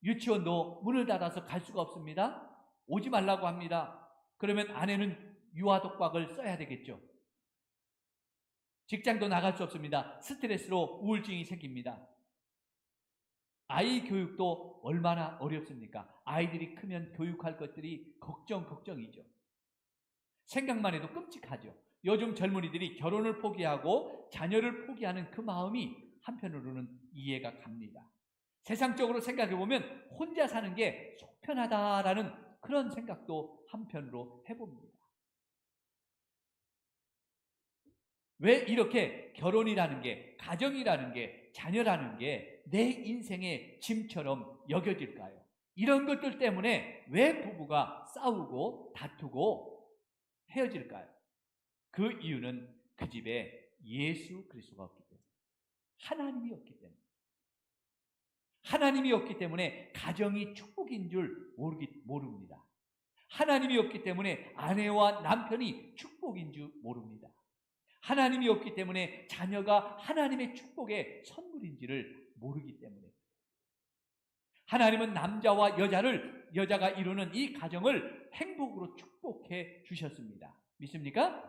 유치원도 문을 닫아서 갈 수가 없습니다. 오지 말라고 합니다. 그러면 아내는 유아독박을 써야 되겠죠. 직장도 나갈 수 없습니다. 스트레스로 우울증이 생깁니다. 아이 교육도 얼마나 어렵습니까? 아이들이 크면 교육할 것들이 걱정이죠. 생각만 해도 끔찍하죠. 요즘 젊은이들이 결혼을 포기하고 자녀를 포기하는 그 마음이 한편으로는 이해가 갑니다. 세상적으로 생각해보면 혼자 사는 게 속편하다라는 그런 생각도 한편으로 해봅니다. 왜 이렇게 결혼이라는 게, 가정이라는 게, 자녀라는 게 내 인생의 짐처럼 여겨질까요? 이런 것들 때문에 왜 부부가 싸우고 다투고 헤어질까요? 그 이유는 그 집에 예수 그리스도가 없기 때문에, 하나님이 없기 때문에, 하나님이 없기 때문에 가정이 축복인 줄 모릅니다. 하나님이 없기 때문에 아내와 남편이 축복인 줄 모릅니다. 하나님이 없기 때문에 자녀가 하나님의 축복의 선물인지를 모르기 때문에, 하나님은 남자와 여자가 이루는 이 가정을 행복으로 축복해 주셨습니다. 믿습니까?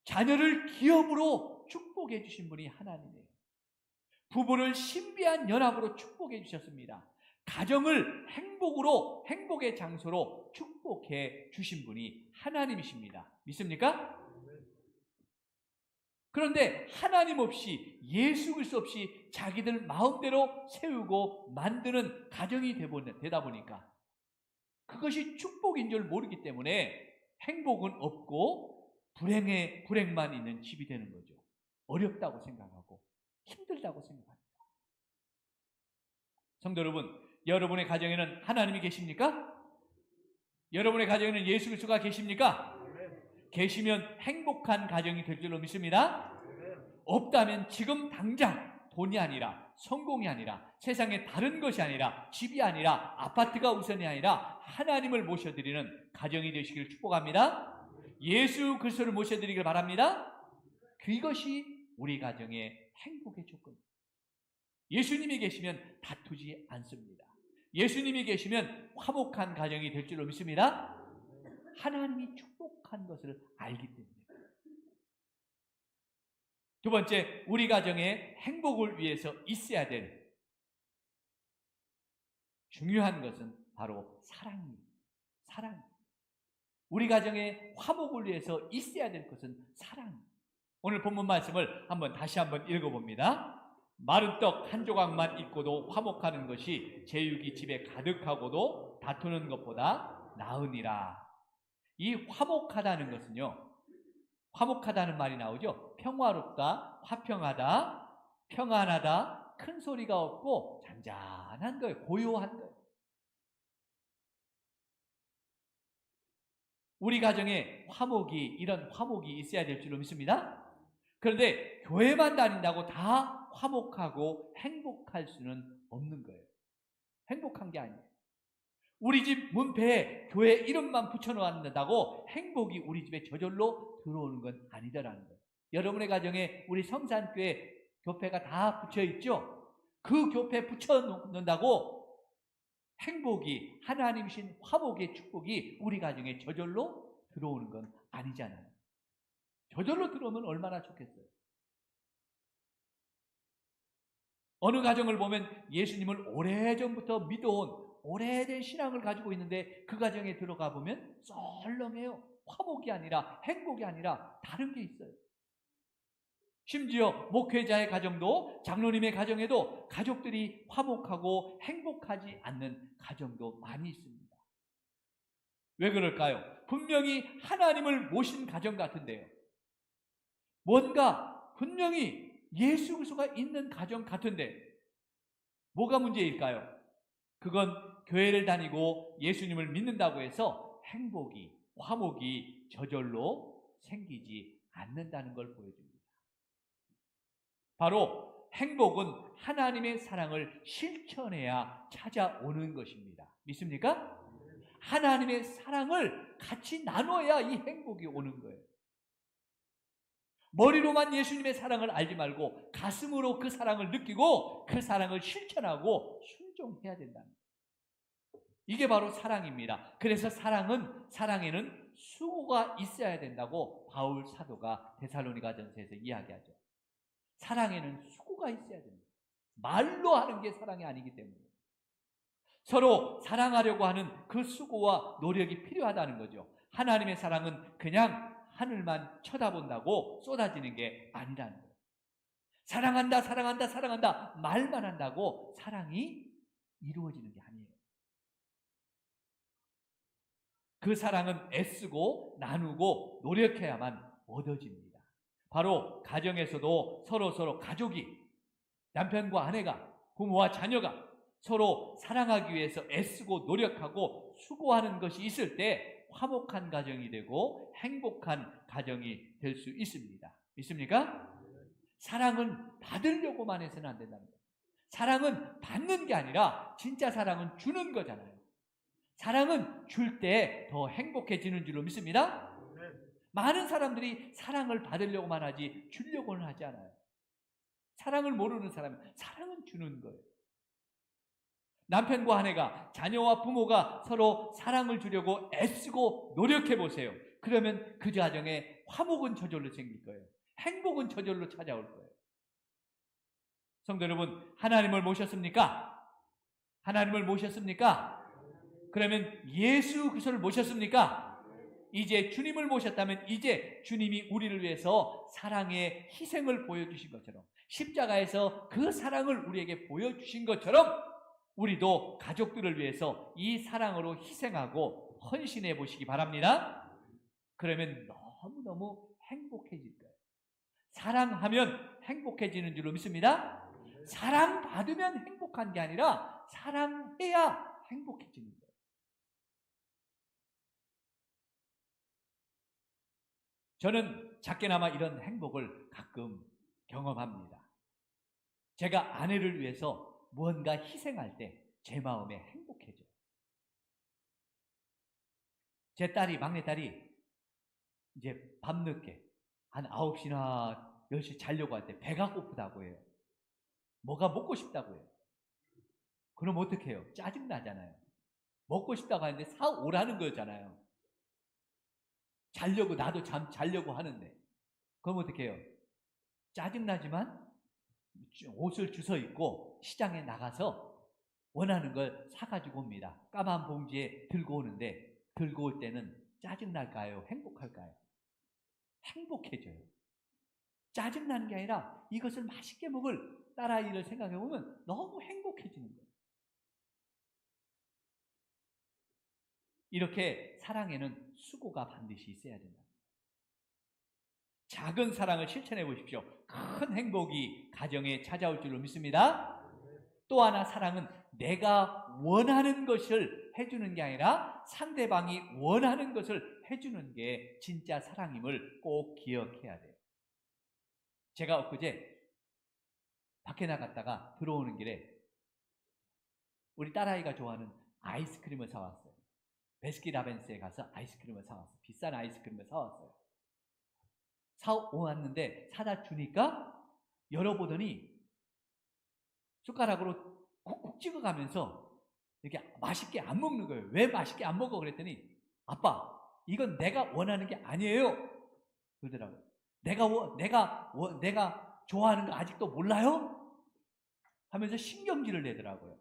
자녀를 기업으로 축복해 주신 분이 하나님이에요. 부부를 신비한 연합으로 축복해 주셨습니다. 가정을 행복의 장소로 축복해 주신 분이 하나님이십니다. 믿습니까? 그런데 하나님 없이, 예수 그리스도 없이 자기들 마음대로 세우고 만드는 가정이 되다 보니까 그것이 축복인 줄 모르기 때문에 행복은 없고 불행만 있는 집이 되는 거죠. 어렵다고 생각하고 힘들다고 생각합니다. 성도 여러분, 여러분의 가정에는 하나님이 계십니까? 여러분의 가정에는 예수 그리스도가 계십니까? 계시면 행복한 가정이 될 줄로 믿습니다. 없다면 지금 당장 돈이 아니라, 성공이 아니라, 세상에 다른 것이 아니라, 집이 아니라, 아파트가 우선이 아니라 하나님을 모셔드리는 가정이 되시기를 축복합니다. 예수 그리스도를 모셔드리길 바랍니다. 그것이 우리 가정의 행복의 조건입니다. 예수님이 계시면 다투지 않습니다. 예수님이 계시면 화목한 가정이 될 줄로 믿습니다. 하나님이 축복한 것을 알기 때문에. 두 번째, 우리 가정의 행복을 위해서 있어야 될 중요한 것은 바로 사랑입니다. 사랑. 우리 가정의 화목을 위해서 있어야 될 것은 사랑입니다. 오늘 본문 말씀을 다시 한번 읽어봅니다. 마른 떡 한 조각만 있고도 화목하는 것이 제육이 집에 가득하고도 다투는 것보다 나으니라. 이 화목하다는 것은요, 화목하다는 말이 나오죠. 평화롭다, 화평하다, 평안하다, 큰 소리가 없고 잔잔한 거예요. 고요한 거예요. 우리 가정에 이런 화목이 있어야 될 줄로 믿습니다. 그런데 교회만 다닌다고 다 화목하고 행복할 수는 없는 거예요. 행복한 게 아니에요. 우리 집 문패에 교회 이름만 붙여놓는다고 행복이 우리 집에 저절로 들어오는 건 아니다라는 거예요. 여러분의 가정에 우리 성산교회 교패가 다 붙여있죠? 그 교패 붙여놓는다고 행복이, 하나님이신 화목의 축복이 우리 가정에 저절로 들어오는 건 아니잖아요. 저절로 들어오면 얼마나 좋겠어요. 어느 가정을 보면 예수님을 오래전부터 믿어온 오래된 신앙을 가지고 있는데 그 가정에 들어가 보면 썰렁해요. 화목이 아니라, 행복이 아니라 다른 게 있어요. 심지어 목회자의 가정도, 장로님의 가정에도 가족들이 화목하고 행복하지 않는 가정도 많이 있습니다. 왜 그럴까요? 분명히 하나님을 모신 가정 같은데요, 뭔가 분명히 예수 그리스도가 있는 가정 같은데 뭐가 문제일까요? 그건 교회를 다니고 예수님을 믿는다고 해서 행복이, 화목이 저절로 생기지 않는다는 걸 보여줍니다. 바로 행복은 하나님의 사랑을 실천해야 찾아오는 것입니다. 믿습니까? 하나님의 사랑을 같이 나눠야 이 행복이 오는 거예요. 머리로만 예수님의 사랑을 알지 말고 가슴으로 그 사랑을 느끼고 그 사랑을 실천하고 순종해야 된다는 거예요. 이게 바로 사랑입니다. 그래서 사랑에는 수고가 있어야 된다고 바울 사도가 데살로니가전서에서 이야기하죠. 사랑에는 수고가 있어야 됩니다. 말로 하는 게 사랑이 아니기 때문에 서로 사랑하려고 하는 그 수고와 노력이 필요하다는 거죠. 하나님의 사랑은 그냥 하늘만 쳐다본다고 쏟아지는 게 아니라는 거예요. 사랑한다, 사랑한다, 사랑한다 말만 한다고 사랑이 이루어지는 게 아니에요. 그 사랑은 애쓰고 나누고 노력해야만 얻어집니다. 바로 가정에서도 서로 가족이, 남편과 아내가, 부모와 자녀가 서로 사랑하기 위해서 애쓰고 노력하고 수고하는 것이 있을 때 화목한 가정이 되고 행복한 가정이 될 수 있습니다. 믿습니까? 사랑은 받으려고만 해서는 안 된다는 거예요. 사랑은 받는 게 아니라 진짜 사랑은 주는 거잖아요. 사랑은 줄 때 더 행복해지는 줄로 믿습니다. 많은 사람들이 사랑을 받으려고만 하지 주려고는 하지 않아요. 사랑을 모르는 사람은 사랑은 주는 거예요. 남편과 아내가, 자녀와 부모가 서로 사랑을 주려고 애쓰고 노력해 보세요. 그러면 그 가정에 화목은 저절로 생길 거예요. 행복은 저절로 찾아올 거예요. 성도 여러분, 하나님을 모셨습니까? 하나님을 모셨습니까? 그러면 예수 그리스도를 모셨습니까? 이제 주님을 모셨다면 이제 주님이 우리를 위해서 사랑의 희생을 보여주신 것처럼, 십자가에서 그 사랑을 우리에게 보여주신 것처럼 우리도 가족들을 위해서 이 사랑으로 희생하고 헌신해 보시기 바랍니다. 그러면 너무너무 행복해질 거예요. 사랑하면 행복해지는 줄로 믿습니다. 사랑받으면 행복한 게 아니라 사랑해야 행복해지는 거예요. 저는 작게나마 이런 행복을 가끔 경험합니다. 제가 아내를 위해서 무언가 희생할 때 제 마음에 행복해져요. 제 딸이, 막내딸이 이제 밤늦게 한 9시나 10시 자려고 할 때 배가 고프다고 해요. 뭐가 먹고 싶다고 해요. 그럼 어떻게 해요? 짜증나잖아요. 먹고 싶다고 하는데 사오라는 거잖아요. 자려고, 나도 자려고 하는데. 그럼 어떻게 해요? 짜증나지만 옷을 주워 입고 시장에 나가서 원하는 걸 사가지고 옵니다. 까만 봉지에 들고 오는데, 들고 올 때는 짜증날까요? 행복할까요? 행복해져요. 짜증나는 게 아니라 이것을 맛있게 먹을 딸아이를 생각해 보면 너무 행복해지는 거예요. 이렇게 사랑에는 수고가 반드시 있어야 된다. 작은 사랑을 실천해 보십시오. 큰 행복이 가정에 찾아올 줄로 믿습니다. 또 하나, 사랑은 내가 원하는 것을 해주는 게 아니라 상대방이 원하는 것을 해주는 게 진짜 사랑임을 꼭 기억해야 돼요. 제가 엊그제 밖에 나갔다가 들어오는 길에 우리 딸아이가 좋아하는 아이스크림을 사왔어요. 베스킨라빈스에 가서 아이스크림을 사왔어요. 비싼 아이스크림을 사왔어요. 사왔는데 사다 주니까 열어보더니 숟가락으로 콕콕 찍어가면서 이렇게 맛있게 안 먹는 거예요. 왜 맛있게 안 먹어? 그랬더니 아빠, 이건 내가 원하는 게 아니에요. 그러더라고요. 내가 좋아하는 거 아직도 몰라요? 하면서 신경질을 내더라고요.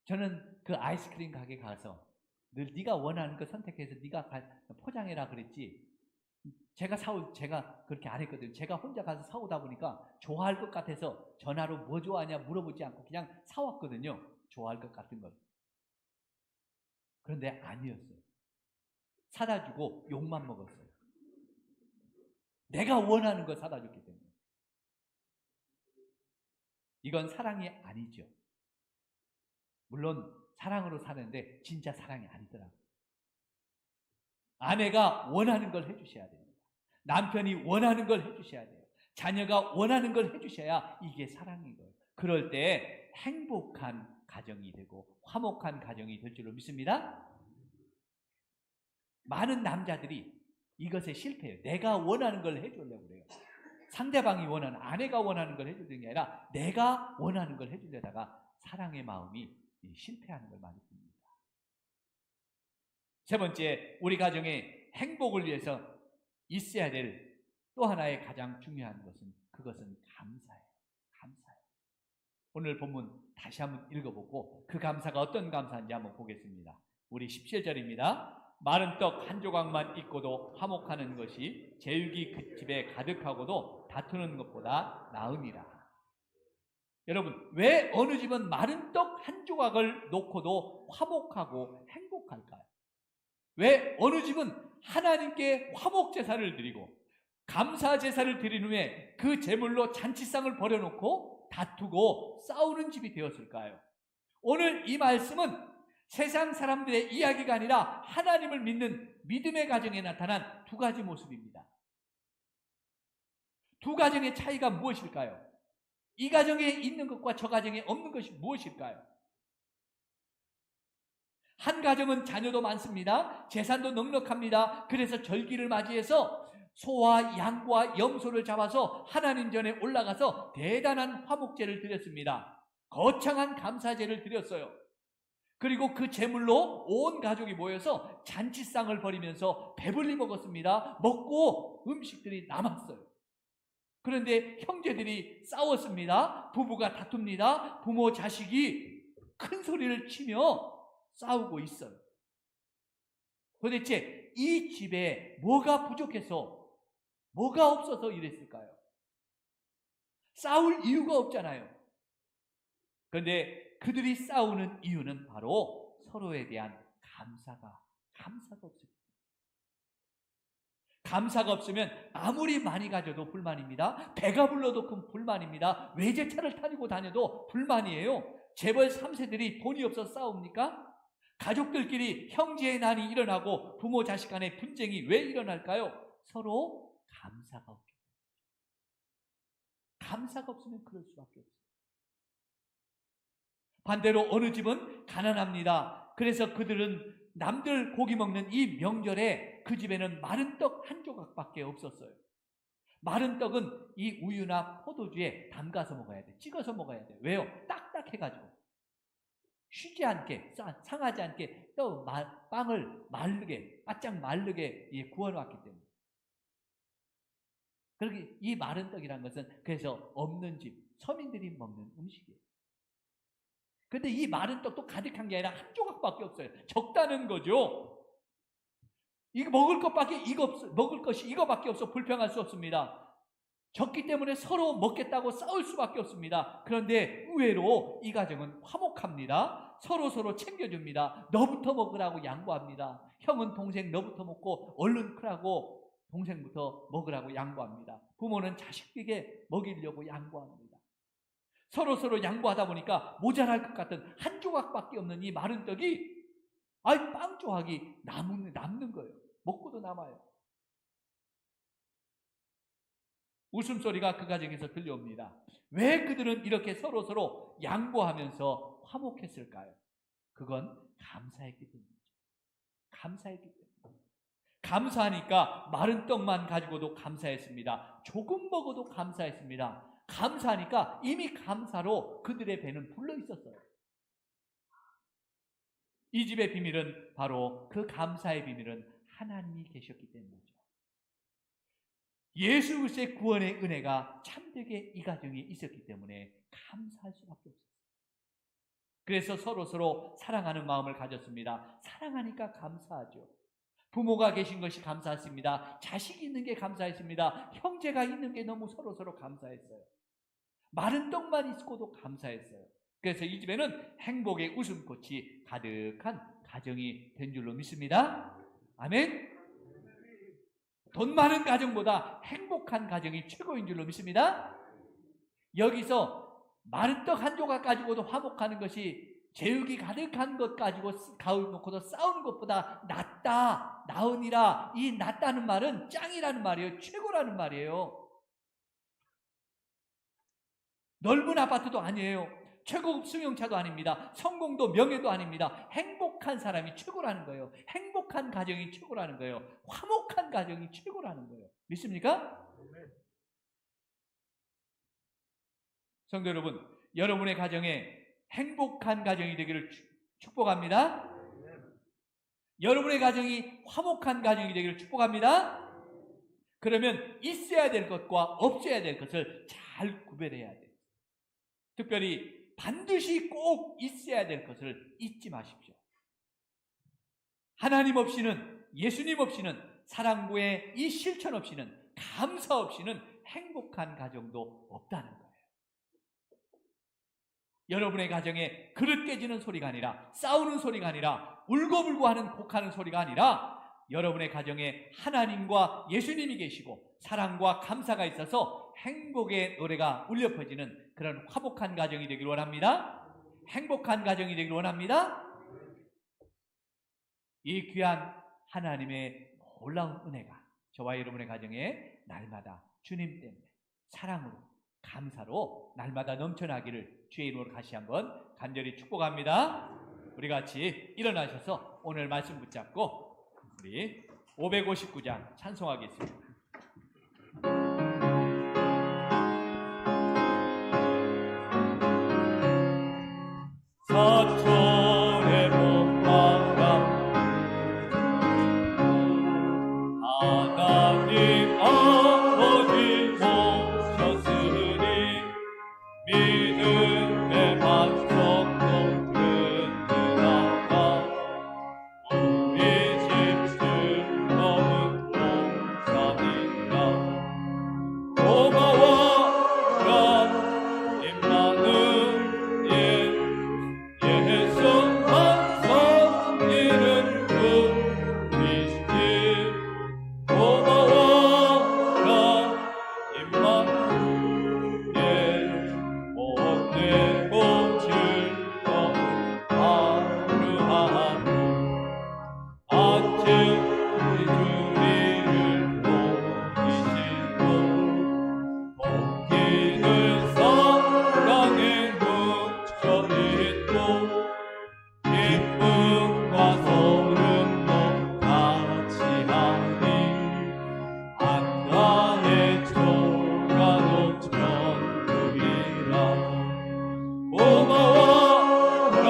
저는 그 아이스크림 가게 가서 늘 네가 원하는 거 선택해서 네가 포장해라 그랬지, 제가 그렇게 안 했거든요. 제가 혼자 가서 사오다 보니까 좋아할 것 같아서 전화로 뭐 좋아하냐 물어보지 않고 그냥 사왔거든요. 좋아할 것 같은 걸. 그런데 아니었어요. 사다 주고 욕만 먹었어요. 내가 원하는 거 사다 줬기 때문에. 이건 사랑이 아니죠. 물론 사랑으로 사는데 진짜 사랑이 아니더라고요. 아내가 원하는 걸 해주셔야 됩니다. 남편이 원하는 걸 해주셔야 돼요. 자녀가 원하는 걸 해주셔야 이게 사랑인 거예요. 그럴 때 행복한 가정이 되고 화목한 가정이 될 줄로 믿습니다. 많은 남자들이 이것에 실패해요. 내가 원하는 걸 해주려고 그래요. 상대방이 원하는, 아내가 원하는 걸 해주는 게 아니라 내가 원하는 걸 해주려다가 사랑의 마음이 실패하는 걸 많이 봅니다. 세 번째, 우리 가정의 행복을 위해서 있어야 될 또 하나의 가장 중요한 것은 그것은 감사예요. 감사예요. 오늘 본문 다시 한번 읽어보고 그 감사가 어떤 감사인지 한번 보겠습니다. 우리 17절입니다. 마른 떡 한 조각만 있고도 화목하는 것이 제육이 그 집에 가득하고도 다투는 것보다 나으니라. 여러분, 왜 어느 집은 마른 떡 한 조각을 놓고도 화목하고 행복할까요? 왜 어느 집은 하나님께 화목 제사를 드리고 감사 제사를 드린 후에 그 제물로 잔치상을 벌여놓고 다투고 싸우는 집이 되었을까요? 오늘 이 말씀은 세상 사람들의 이야기가 아니라 하나님을 믿는 믿음의 가정에 나타난 두 가지 모습입니다. 두 가정의 차이가 무엇일까요? 이 가정에 있는 것과 저 가정에 없는 것이 무엇일까요? 한 가정은 자녀도 많습니다. 재산도 넉넉합니다. 그래서 절기를 맞이해서 소와 양과 염소를 잡아서 하나님 전에 올라가서 대단한 화목제를 드렸습니다. 거창한 감사제를 드렸어요. 그리고 그 제물로 온 가족이 모여서 잔치상을 벌이면서 배불리 먹었습니다. 먹고 음식들이 남았어요. 그런데 형제들이 싸웠습니다. 부부가 다툽니다. 부모 자식이 큰 소리를 치며 싸우고 있어요. 도대체 이 집에 뭐가 부족해서, 뭐가 없어서 이랬을까요? 싸울 이유가 없잖아요. 그런데 그들이 싸우는 이유는 바로 서로에 대한 감사가 없습니다. 감사가 없으면 아무리 많이 가져도 불만입니다. 배가 불러도 불만입니다. 외제차를 타고 다녀도 불만이에요. 재벌 3세들이 돈이 없어서 싸웁니까? 가족들끼리 형제의 난이 일어나고 부모 자식 간의 분쟁이 왜 일어날까요? 서로 감사가 없기 때문에. 감사가 없으면 그럴 수밖에 없어요. 반대로 어느 집은 가난합니다. 그래서 그들은 남들 고기 먹는 이 명절에 그 집에는 마른 떡 한 조각밖에 없었어요. 마른 떡은 이 우유나 포도주에 담가서 먹어야 돼. 찍어서 먹어야 돼. 왜요? 딱딱해가지고 쉬지 않게, 상하지 않게 또 빵을 바짝 마르게 구워놨기 때문에. 그렇게 이 마른 떡이라는 것은 그래서 없는 집, 서민들이 먹는 음식이에요. 그런데 이 마른 떡도 가득한 게 아니라 한 조각밖에 없어요. 적다는 거죠. 이거 먹을 것이 이거밖에 없어 불평할 수 없습니다. 적기 때문에 서로 먹겠다고 싸울 수밖에 없습니다. 그런데 의외로 이 가정은 화목합니다. 서로 챙겨줍니다. 너부터 먹으라고 양보합니다. 형은 동생 너부터 먹고 얼른 크라고 동생부터 먹으라고 양보합니다. 부모는 자식에게 먹이려고 양보합니다. 서로 양보하다 보니까 모자랄 것 같은 한 조각밖에 없는 이 마른 떡이 빵 조각이 남는 거예요. 먹고도 남아요. 웃음소리가 그 가정에서 들려옵니다. 왜 그들은 이렇게 서로 양보하면서 화목했을까요? 그건 감사했기 때문이죠. 감사했기 때문에. 감사하니까 마른 떡만 가지고도 감사했습니다. 조금 먹어도 감사했습니다. 감사하니까 이미 감사로 그들의 배는 불러 있었어요. 이 집의 비밀은 바로 그 감사의 비밀은 하나님이 계셨기 때문이죠. 예수 그리스도의 구원의 은혜가 참되게 이 가정에 있었기 때문에 감사할 수밖에 없었어요. 그래서 서로 사랑하는 마음을 가졌습니다. 사랑하니까 감사하죠. 부모가 계신 것이 감사했습니다. 자식이 있는 게 감사했습니다. 형제가 있는 게 너무 서로 감사했어요. 마른 떡만 있고도 감사했어요. 그래서 이 집에는 행복의 웃음꽃이 가득한 가정이 된 줄로 믿습니다. 아멘. 돈 많은 가정보다 행복한 가정이 최고인 줄로 믿습니다. 여기서 마른 떡 한 조각 가지고도 화목하는 것이 제육이 가득한 것 가지고 가을 놓고도 싸우는 것보다 낫다, 나으니라. 이 낫다는 말은 짱이라는 말이에요. 최고라는 말이에요. 넓은 아파트도 아니에요. 최고급 승용차도 아닙니다. 성공도 명예도 아닙니다. 행복한 사람이 최고라는 거예요. 행복한 가정이 최고라는 거예요. 화목한 가정이 최고라는 거예요. 믿습니까? 성도 여러분, 여러분의 가정에 행복한 가정이 되기를 축복합니다. 여러분의 가정이 화목한 가정이 되기를 축복합니다. 그러면 있어야 될 것과 없어야 될 것을 잘 구별해야 돼요. 특별히 반드시 꼭 있어야 될 것을 잊지 마십시오. 하나님 없이는, 예수님 없이는, 사랑부의 이 실천 없이는, 감사 없이는 행복한 가정도 없다는 거예요. 여러분의 가정에 그릇 깨지는 소리가 아니라, 싸우는 소리가 아니라, 울고불고 하는 곡하는 소리가 아니라, 여러분의 가정에 하나님과 예수님이 계시고 사랑과 감사가 있어서 행복의 노래가 울려 퍼지는 그런 화목한 가정이 되길 원합니다. 행복한 가정이 되길 원합니다. 이 귀한 하나님의 놀라운 은혜가 저와 여러분의 가정에 날마다 주님 때문에 사랑으로, 감사로 날마다 넘쳐나기를 주의 이름으로 다시 한번 간절히 축복합니다. 우리 같이 일어나셔서 오늘 말씀 붙잡고 우리 559장 찬송하겠습니다. 사천의 목마다 하나님 아버지 모셨으니 믿음의 반석도 든든하다. 우리 집 즐거운 봉사니라. 고마워라 임마누엘, 예수만 섬기는 분이시지. 고마워라 임마누엘, 복되고 즐거운 하루하루. 아침 주리를 보이시고 복기는 사랑에 묻혀있고 기쁨과 소름도 같이하니 안가의 초라도 천국이라. 고마워라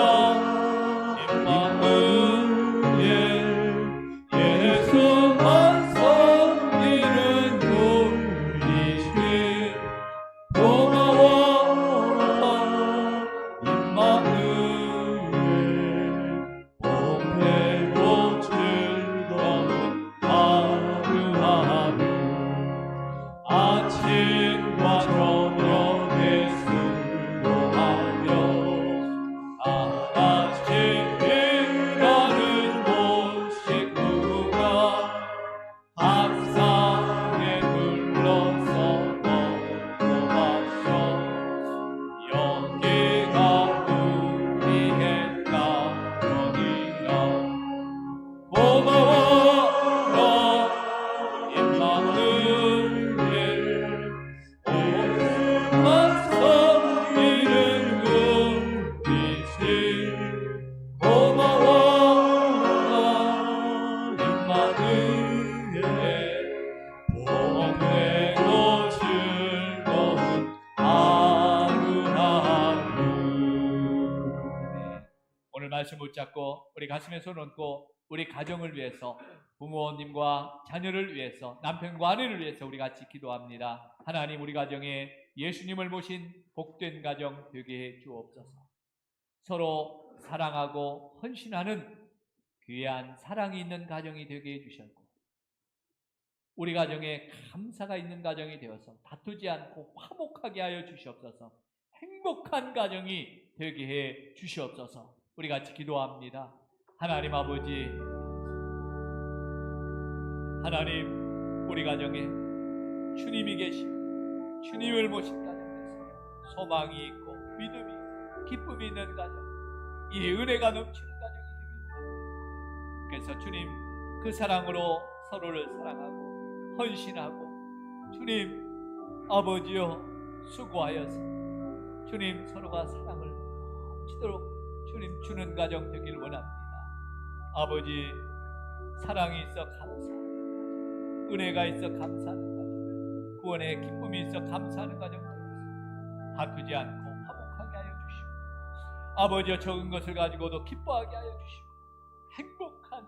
임마누엘, 예수만 섬기는 분이시니. 고마워라 임마누엘, 복되고 즐거운 하루하루. 아침과 저녁에 순종하며 하나씩 일하는 온 식구가 밥상에 둘러서 먹고 마셔. 여기가 우리의 가정이라. 고마워라 임마누엘, 예수만 섬기는 분이시. 고마워라 임마누엘, 복되고 즐거운 하루하루. 오늘 말씀 붙잡고 우리 가슴에 손 얹고 우리 가정을 위해서, 부모님과 자녀를 위해서, 남편과 아내를 위해서 우리 같이 기도합니다. 하나님, 우리 가정에 예수님을 모신 복된 가정 되게 해 주옵소서. 서로 사랑하고 헌신하는 귀한 사랑이 있는 가정이 되게 해 주셨고, 우리 가정에 감사가 있는 가정이 되어서 다투지 않고 화목하게 하여 주시옵소서. 행복한 가정이 되게 해 주시옵소서. 우리 같이 기도합니다. 하나님 아버지, 하나님, 우리 가정에 주님이 계시고 주님을 모신 가정에서 소망이 있고 믿음이 있고 기쁨이 있는 가정, 이 은혜가 넘치는 가정이 되길. 그래서 주님, 그 사랑으로 서로를 사랑하고 헌신하고, 주님 아버지여 수고하여서 주님 서로가 사랑을 넘치도록 주님 주는 가정 되길 원합니다. 아버지, 사랑이 있어 감사하는 가정, 은혜가 있어 감사하는 가정, 구원의 기쁨이 있어 감사하는 가정 되어서 다투지 않고 화목하게 하여 주시고, 아버지여 적은 것을 가지고도 기뻐하게 하여 주시고, 행복한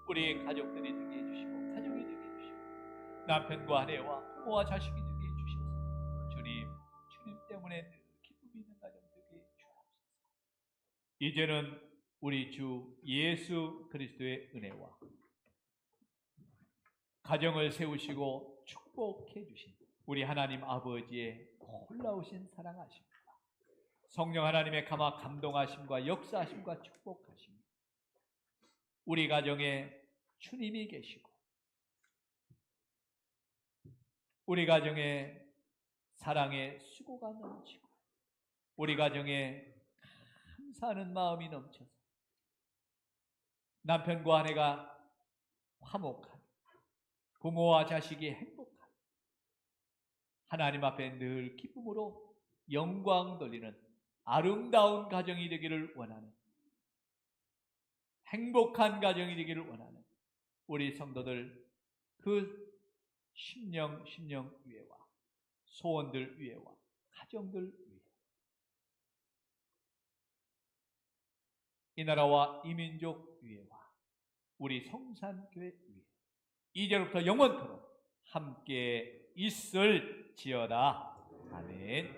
우리 가족들이 되게 해주시고 가정이 되게 해주시고, 남편과 아내와 부모와 자식이 되게 해주셔서 주님 때문에 늘 기쁨이 있는 가정 되게 주옵소서. 이제는 우리 주 예수 그리스도의 은혜와 가정을 세우시고 축복해 주신 우리 하나님 아버지의 놀라우신 사랑하심과 성령 하나님의 감동하심과 역사하심과 축복하심, 우리 가정에 주님이 계시고 우리 가정에 사랑의 수고가 넘치고 우리 가정에 감사하는 마음이 넘쳐서 남편과 아내가 화목한, 부모와 자식이 행복한, 하나님 앞에 늘 기쁨으로 영광 돌리는 아름다운 가정이 되기를 원하는, 행복한 가정이 되기를 원하는 우리 성도들 그 심령 위에와 소원들 위에와 가정들 위에, 이 나라와 이 민족 위에와 우리 성산교회 위에 이제로부터 영원토록 함께 있을지어다. 아멘.